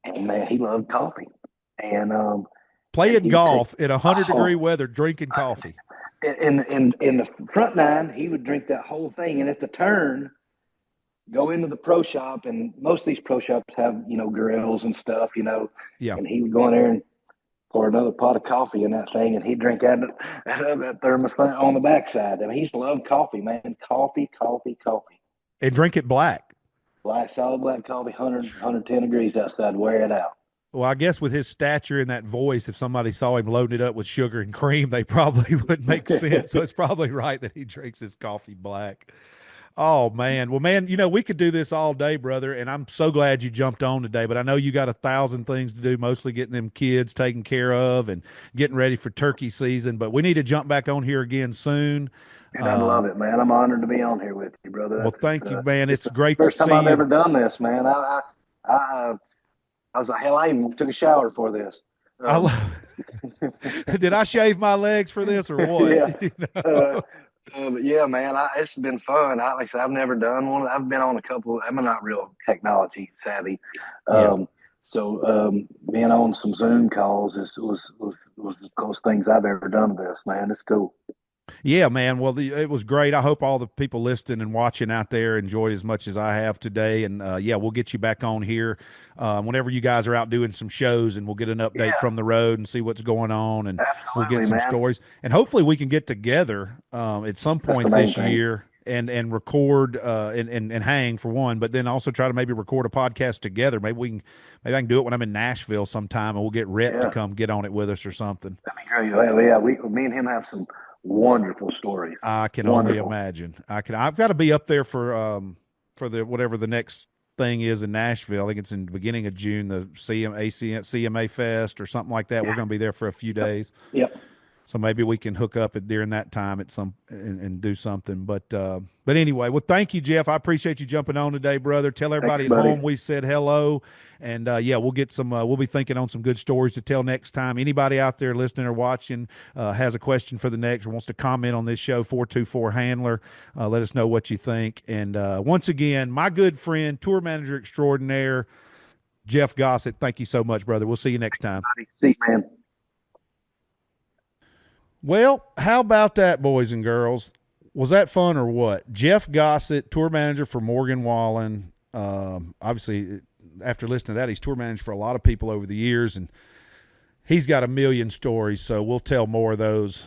S2: And man, he loved coffee. And
S1: Playing
S2: he would take,
S1: golf in 100-degree
S2: oh,
S1: weather, drinking coffee.
S2: in the front nine, he would drink that whole thing. And at the turn, go into the pro shop, and most of these pro shops have, grills and stuff,
S1: Yeah.
S2: and he would go in there and pour another pot of coffee in that thing, and he'd drink out of that thermos thing on the backside. I mean, he just loved coffee, man. Coffee, coffee, coffee.
S1: And drink it black.
S2: Black, solid black coffee, 110 degrees outside, wear it out.
S1: Well, I guess with his stature and that voice, if somebody saw him loading it up with sugar and cream, they probably would make sense. So it's probably right that he drinks his coffee black. Oh man. Well, man, we could do this all day, brother. And I'm so glad you jumped on today, but I know you got 1,000 things to do, mostly getting them kids taken care of and getting ready for turkey season, but we need to jump back on here again soon.
S2: And I love it, man. I'm honored to be on here with you, brother.
S1: Well, thank you, man.
S2: It's
S1: It's
S2: the
S1: great to
S2: first time
S1: see
S2: I've
S1: you.
S2: ever done this, man. I was like, hell, I even took a shower for this.
S1: I love Did I shave my legs for this or what?
S2: Yeah. But yeah, man, it's been fun. Like I said, I've never done one. I've been on a couple. I'm not real technology savvy.
S1: Yeah.
S2: So being on some Zoom calls was the closest things I've ever done to this, man. It's cool.
S1: Yeah, man. Well, it was great. I hope all the people listening and watching out there enjoyed as much as I have today. And yeah, we'll get you back on here whenever you guys are out doing some shows, and we'll get an update
S2: Yeah,
S1: from the road and see what's going on, and we'll get
S2: absolutely,
S1: some
S2: man.
S1: stories. And hopefully, we can get together at some
S2: That's the
S1: point
S2: main
S1: this
S2: thing.
S1: year and record and hang for one, but then also try to maybe record a podcast together. Maybe I can do it when I'm in Nashville sometime, and we'll get Rhett to
S2: Yeah,
S1: come get on it with us or something.
S2: that'd be great. Well, yeah, me and him have some wonderful stories.
S1: I can only
S2: Wonderful.
S1: imagine. I've got to be up there for the whatever the next thing is in Nashville. I think it's in the beginning of June, the CMA Fest or something like that. We're going to be there for a few days.
S2: Yep.
S1: So maybe we can hook up during that time at some and do something. But anyway, well, thank you, Jeff. I appreciate you jumping on today, brother. Tell
S2: Thank
S1: everybody
S2: you,
S1: at
S2: buddy.
S1: home we said hello, and yeah, we'll get some. We'll be thinking on some good stories to tell next time. Anybody out there listening or watching has a question for the next or wants to comment on this show, 424 Handler. Let us know what you think. And once again, my good friend, tour manager extraordinaire, Jeff Gossett. Thank you so much, brother. We'll see you next time.
S2: See, man.
S1: Well, how about that, boys and girls? Was that fun or what? Jeff Gossett, tour manager for Morgan Wallen. Obviously, after listening to that, he's tour managed for a lot of people over the years, and he's got a million stories. So we'll tell more of those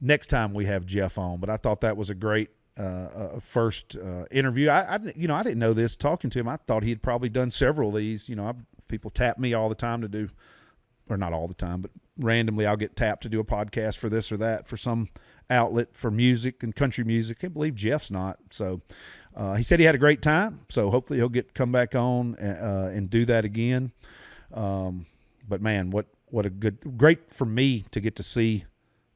S1: next time we have Jeff on. But I thought that was a great first interview. I didn't know this. Talking to him, I thought he had probably done several of these. People tap me all the time to do, or not all the time, but randomly I'll get tapped to do a podcast for this or that for some outlet for music and country music. I can't believe Jeff's not. So he said he had a great time. So hopefully he'll come back on and do that again. But man, what a great for me to get to see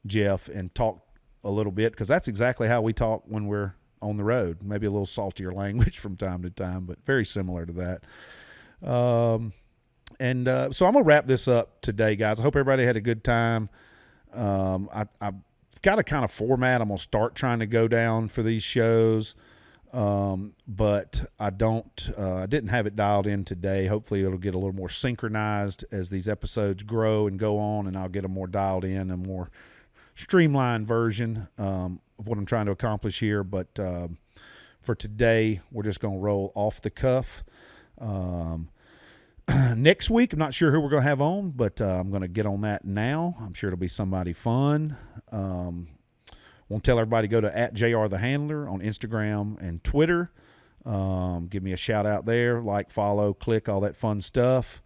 S1: Jeff and talk a little bit, because that's exactly how we talk when we're on the road. Maybe a little saltier language from time to time, but very similar to that. So I'm going to wrap this up today, guys. I hope everybody had a good time. I've got a kind of format I'm going to start trying to go down for these shows, but I didn't have it dialed in today. Hopefully it'll get a little more synchronized as these episodes grow and go on, and I'll get a more dialed in and more streamlined version of what I'm trying to accomplish here. But for today, we're just going to roll off the cuff. Next week, I'm not sure who we're going to have on, but I'm going to get on that now. I'm sure it'll be somebody fun. Want to tell everybody to go to @JRTheHandler on Instagram and Twitter. Give me a shout out there, like, follow, click, all that fun stuff.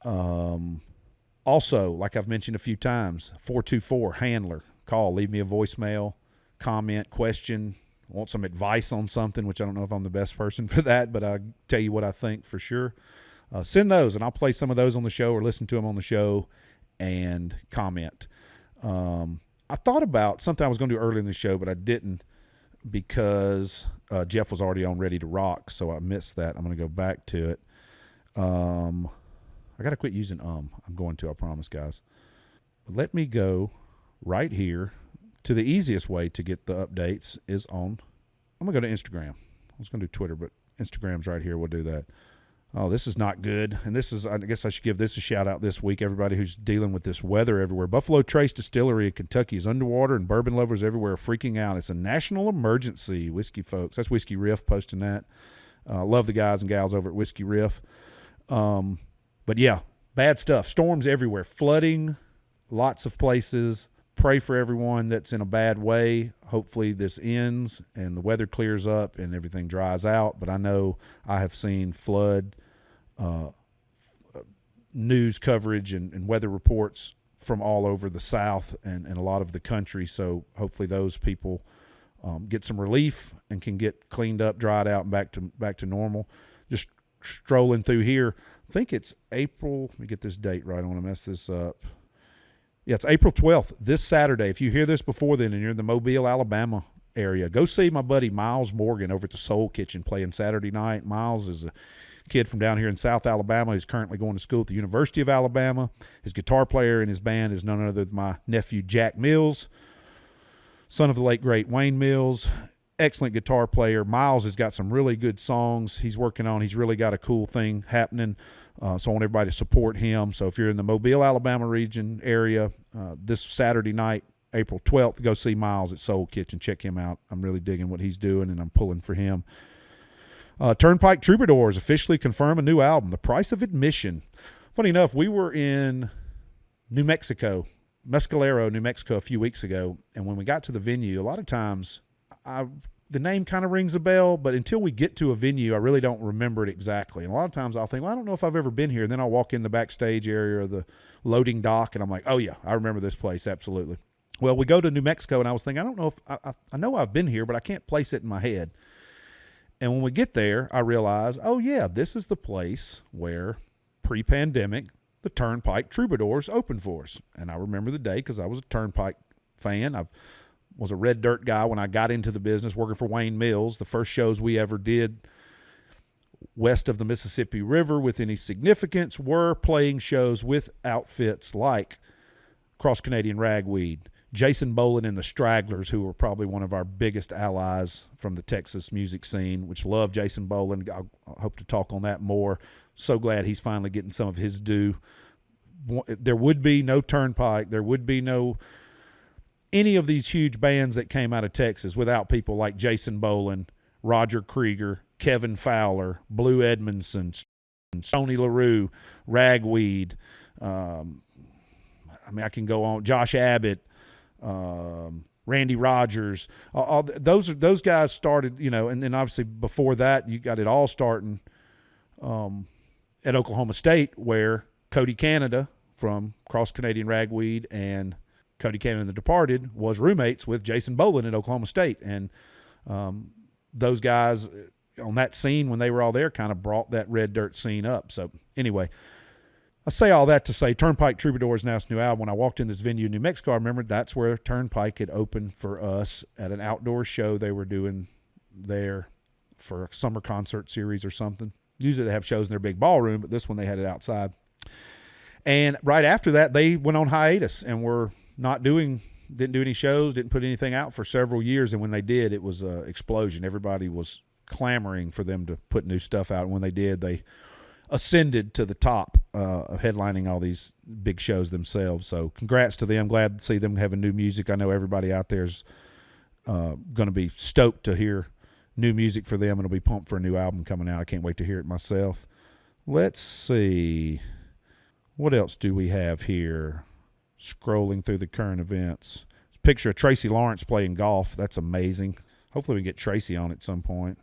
S1: Also, like I've mentioned a few times, 424 Handler. Call, leave me a voicemail. comment, question, want some advice on something, which I don't know if I'm the best person for that, but I'll tell you what I think for sure. Send those, and I'll play some of those on the show or listen to them on the show and comment. I thought about something I was going to do earlier in the show, but I didn't because Jeff was already on Ready to Rock, so I missed that. I'm going to go back to it. I got to quit using I'm going to, I promise, guys. Let me go right here to the easiest way to get the updates is on, I'm going to go to Instagram. I was going to do Twitter, but Instagram's right here. We'll do that. Oh, this is not good. And this is, I guess I should give this a shout out this week, everybody who's dealing with this weather everywhere. Buffalo Trace Distillery in Kentucky is underwater, and bourbon lovers everywhere are freaking out. It's a national emergency, whiskey folks. That's Whiskey Riff posting that. Love the guys and gals over at Whiskey Riff. But yeah, bad stuff. Storms everywhere, flooding, lots of places. Pray for everyone that's in a bad way. Hopefully this ends and the weather clears up and everything dries out. But I know I have seen flood news coverage and weather reports from all over the South and a lot of the country. So hopefully those people get some relief and can get cleaned up, dried out, and back to normal. Just strolling through here. I think it's April. Let me get this date right. I don't want to mess this up. Yeah, it's April 12th, this Saturday. If you hear this before then and you're in the Mobile, Alabama area, go see my buddy Miles Morgan over at the Soul Kitchen playing Saturday night. Miles is a kid from down here in South Alabama who's currently going to school at the University of Alabama. His guitar player in his band is none other than my nephew Jack Mills, son of the late, great Wayne Mills. Excellent guitar player. Miles has got some really good songs he's working on. He's really got a cool thing happening. So I want everybody to support him. So if you're in the Mobile, Alabama region area, this Saturday night, April 12th, go see Miles at Soul Kitchen. Check him out. I'm really digging what he's doing, and I'm pulling for him. Turnpike Troubadours officially confirm a new album, The Price of Admission. Funny enough, we were in New Mexico, Mescalero, New Mexico, a few weeks ago, and when we got to the venue, a lot of times the name kind of rings a bell, but until we get to a venue, I really don't remember it exactly. And a lot of times I'll think, well, I don't know if I've ever been here. And then I'll walk in the backstage area of the loading dock, and I'm like, oh, yeah, I remember this place, absolutely. Well, we go to New Mexico, and I was thinking, I don't know if I know I've been here, but I can't place it in my head. And when we get there, I realize, oh, yeah, this is the place where pre-pandemic the Turnpike Troubadours opened for us. And I remember the day because I was a Turnpike fan. I was a Red Dirt guy when I got into the business working for Wayne Mills. The first shows we ever did west of the Mississippi River with any significance were playing shows with outfits like Cross Canadian Ragweed, Jason Boland and the Stragglers, who were probably one of our biggest allies from the Texas music scene, which love Jason Boland. I hope to talk on that more. So glad he's finally getting some of his due. There would be no Turnpike. There would be no any of these huge bands that came out of Texas without people like Jason Boland, Roger Krieger, Kevin Fowler, Blue Edmondson, Stoney LaRue, Ragweed. I can go on. Josh Abbott, Randy Rogers. Those guys started, and then obviously before that you got it all starting at Oklahoma State, where Cody Canada from Cross Canadian Ragweed and Cody Cannon and the Departed was roommates with Jason Boland at Oklahoma State. And those guys on that scene when they were all there kind of brought that Red Dirt scene up. So anyway, I say all that to say Turnpike Troubadours announced a new album. When I walked in this venue in New Mexico, I remembered that's where Turnpike had opened for us at an outdoor show they were doing there for a summer concert series or something. Usually they have shows in their big ballroom, but this one they had it outside. And right after that, they went on hiatus and didn't do any shows, didn't put anything out for several years. And when they did, it was an explosion. Everybody was clamoring for them to put new stuff out. And when they did, they ascended to the top of headlining all these big shows themselves. So congrats to them. Glad to see them having new music. I know everybody out there is going to be stoked to hear new music for them. It'll be pumped for a new album coming out. I can't wait to hear it myself. Let's see. What else do we have here? Scrolling through the current events. Picture of Tracy Lawrence playing golf. That's amazing. Hopefully we can get Tracy on at some point.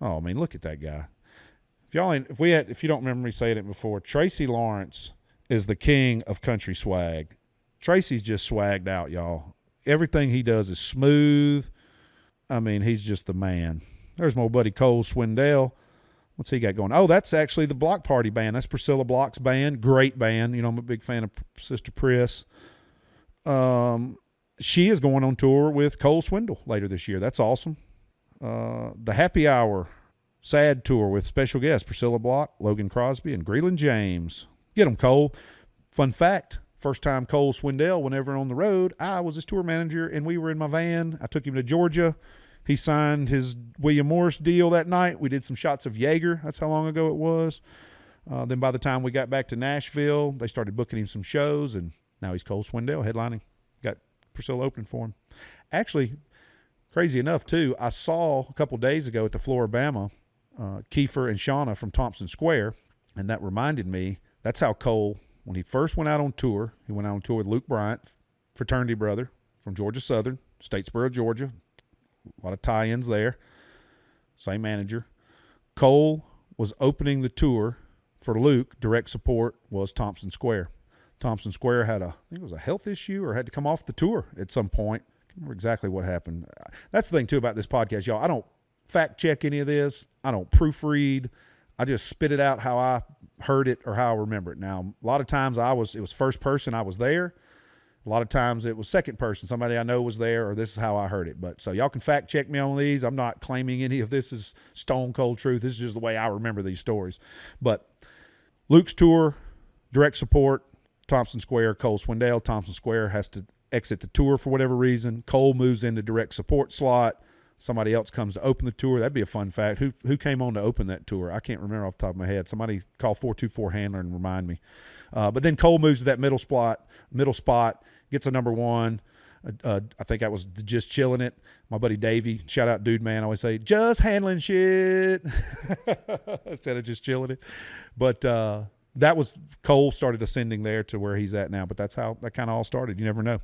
S1: Oh, look at that guy. If you don't remember me saying it before, Tracy Lawrence is the king of country swag. Tracy's just swagged out, y'all. everything he does is smooth. I mean, he's just the man. There's my buddy Cole Swindell. What's he got going? Oh, that's actually the Block Party band. That's Priscilla Block's band. Great band. You know, I'm a big fan of Sister Pris. She is going on tour with Cole Swindell later this year. That's awesome. The Happy Hour Sad Tour with special guests Priscilla Block, Logan Crosby, and Greeland James. Get them, Cole. Fun fact, first time Cole Swindell went ever on the road, I was his tour manager, and we were in my van. I took him to Georgia. He signed his William Morris deal that night. We did some shots of Jaeger. That's how long ago it was. Then by the time we got back to Nashville, they started booking him some shows, and now he's Cole Swindell headlining. Got Priscilla opening for him. Actually, crazy enough, too, I saw a couple days ago at the Floribama Kiefer and Shauna from Thompson Square, and that reminded me, that's how Cole, when he first went out on tour, he went out on tour with Luke Bryant, fraternity brother from Georgia Southern, Statesboro, Georgia. A lot of tie-ins there. Same manager. Cole was opening the tour for Luke. Direct support was Thompson Square. Thompson Square had I think it was a health issue or had to come off the tour at some point. I can't remember exactly what happened. That's the thing, too, about this podcast, y'all. I don't fact check any of this. I don't proofread. I just spit it out how I heard it or how I remember it. Now, a lot of times it was first person, I was there. A lot of times it was second person, somebody I know was there, or this is how I heard it. But so y'all can fact check me on these. I'm not claiming any of this is stone cold truth. This is just the way I remember these stories. But Luke's tour, direct support, Thompson Square, Cole Swindell. Thompson Square has to exit the tour for whatever reason. Cole moves into direct support slot. Somebody else comes to open the tour. That'd be a fun fact. Who came on to open that tour? I can't remember off the top of my head. Somebody call 424 Handler and remind me. But then Cole moves to that middle spot, gets a number one. I think I was just chilling it. My buddy Davey, shout out Dude Man, I always say, just handling shit instead of just chilling it. But that was Cole started ascending there to where he's at now. But that's how that kind of all started. You never know.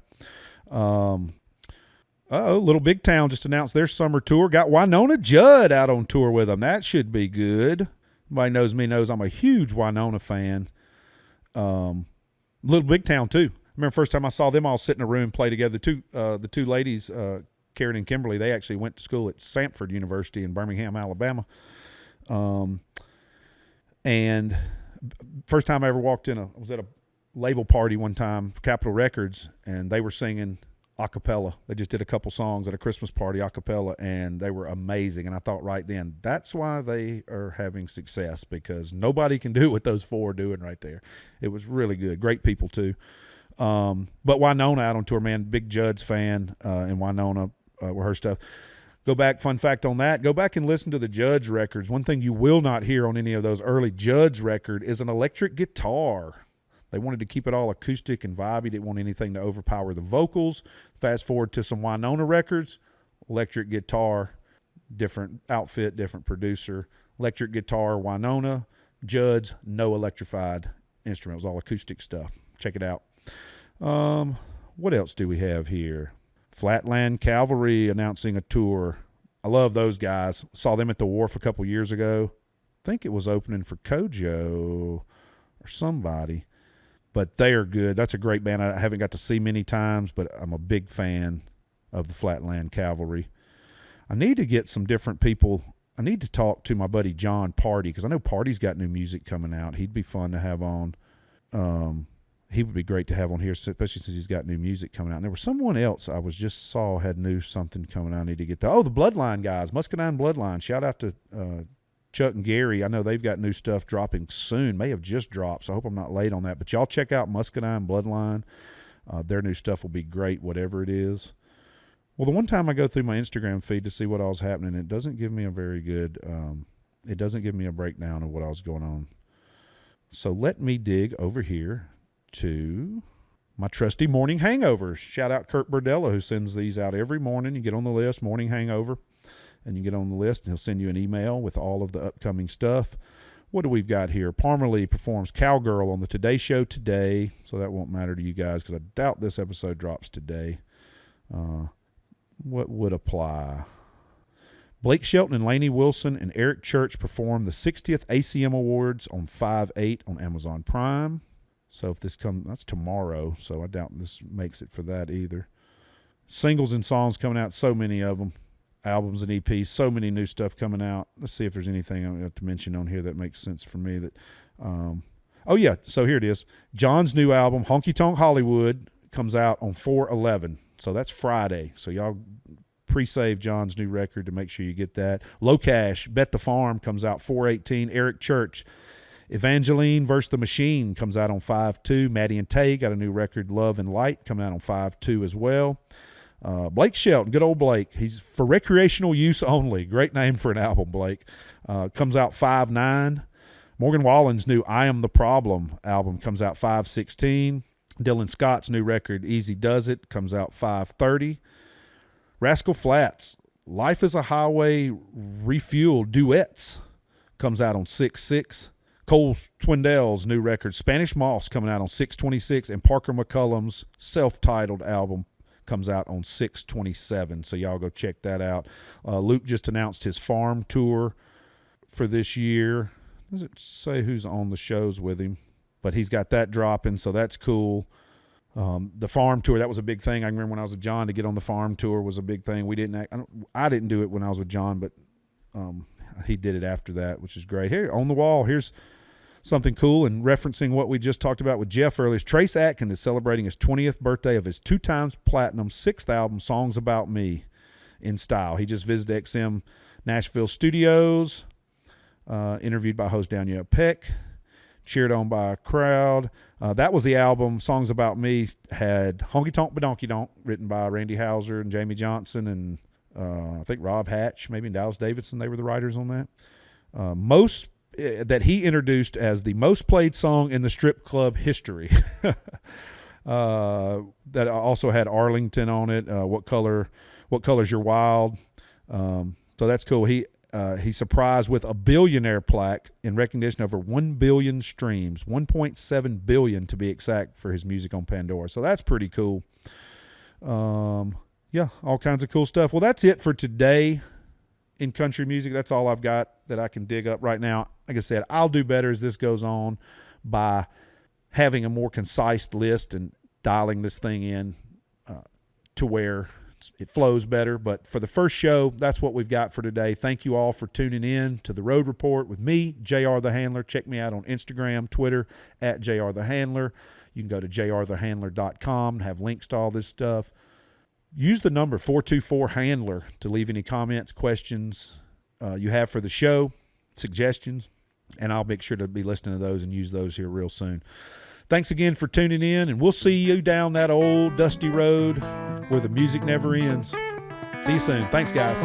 S1: Little Big Town just announced their summer tour. Got Winona Judd out on tour with them. That should be good. Anybody knows me knows I'm a huge Winona fan. Little Big Town, too. I remember first time I saw them all sit in a room play together. The two ladies, Karen and Kimberly, they actually went to school at Samford University in Birmingham, Alabama. And first time I ever walked in, I was at a label party one time for Capitol Records, and they were singing a cappella. They just did a couple songs at a Christmas party a cappella, and they were amazing. And I thought right then, that's why they are having success, because nobody can do what those four are doing right there. It was really good. Great people, too. But Winona out on tour, man, big Judd's fan, and Winona with her stuff. Go back, fun fact on that, go back and listen to the Judd's records. One thing you will not hear on any of those early Judd's record is an electric guitar. They wanted to keep it all acoustic and vibey. Didn't want anything to overpower the vocals. Fast forward to some Winona records, electric guitar, different outfit, different producer. Electric guitar, Winona. Judd's, no electrified instrument. It was all acoustic stuff. Check it out. What else do we have here? Flatland Cavalry announcing a tour. I love those guys. Saw them at the Wharf a couple years ago. I think it was opening for Kojo or somebody. But they are good. That's a great band. I haven't got to see many times, but I'm a big fan of the Flatland Cavalry. I need to get some different people. I need to talk to my buddy John Party, because I know Party's got new music coming out. He'd be fun to have on. He would be great to have on here, especially since he's got new music coming out. And there was someone else I was just saw had new something coming out. I need to get that. Oh, the Bloodline guys, Muscadine Bloodline. Shout out to Chuck and Gary. I know they've got new stuff dropping soon. May have just dropped, so I hope I'm not late on that. But y'all check out Muscadine Bloodline. Their new stuff will be great, whatever it is. Well, the one time I go through my Instagram feed to see what all's happening, it doesn't give me a very good it doesn't give me a breakdown of what all's going on. So let me dig over here to my trusty morning hangovers. Shout out Kurt Burdella, who sends these out every morning. You get on the list, morning hangover, and you get on the list, and he'll send you an email with all of the upcoming stuff. What do we've got here? Parmalee performs Cowgirl on the Today Show today, so that won't matter to you guys because I doubt this episode drops today. What would apply? Blake Shelton and Lainey Wilson and Eric Church perform the 60th ACM Awards on 5/8 on Amazon Prime. So if this comes, that's tomorrow, so I doubt this makes it for that either. Singles and songs coming out, so many of them. Albums and EPs, so many new stuff coming out. Let's see if there's anything I have to mention on here that makes sense for me. That, oh yeah, so here it is. John's new album, Honky Tonk Hollywood, comes out on 4/11. So that's Friday. So y'all pre-save John's new record to make sure you get that. Low Cash, Bet the Farm comes out 4/18. Eric Church, Evangeline vs. the Machine comes out on 5/2. Maddie and Tay got a new record, Love and Light, coming out on 5/2 as well. Blake Shelton, good old Blake. He's for recreational use only. Great name for an album, Blake. Comes out 5/9. Morgan Wallen's new I Am the Problem album comes out 5/16. Dylan Scott's new record, Easy Does It, comes out 5/30. Rascal Flatts, Life is a Highway Refuel Duets, comes out on 6/6. Cole Swindell's new record, Spanish Moss, coming out on 6/26. And Parker McCullum's self-titled album comes out on 6/27. So y'all go check that out. Luke just announced his farm tour for this year. Does it say who's on the shows with him? But he's got that dropping, so that's cool. The farm tour, that was a big thing. I remember when I was with John, to get on the farm tour was a big thing. I didn't do it when I was with John, but he did it after that, which is great. Here on the wall, here's something cool, and referencing what we just talked about with Jeff earlier. Trace Adkins is celebrating his 20th birthday of his 2-times platinum 6th album, Songs About Me, in style. He just visited XM Nashville studios, interviewed by host Danielle Peck, cheered on by a crowd. That was the album. Songs About Me had Honky Tonk Badonky Donk, written by Randy Houser and Jamie Johnson, and I think Rob Hatch, maybe Dallas Davidson. They were the writers on that. That he introduced as the most played song in the strip club history. That also had Arlington on it. What color's your wild? So that's cool. He surprised with a billionaire plaque in recognition of over 1 billion streams, 1.7 billion to be exact, for his music on Pandora. So that's pretty cool. Yeah, all kinds of cool stuff. Well, that's it for today in country music. That's all I've got that I can dig up right now. Like I said, I'll do better as this goes on by having a more concise list and dialing this thing in to where it flows better. But for the first show, that's what we've got for today. Thank you all for tuning in to The Road Report with me, JR the Handler. Check me out on Instagram, Twitter, at JR the Handler. You can go to jrthehandler.com and have links to all this stuff. Use the number 424-HANDLER to leave any comments, questions you have for the show, suggestions, and I'll make sure to be listening to those and use those here real soon. Thanks again for tuning in, and we'll see you down that old dusty road where the music never ends. See you soon. Thanks, guys.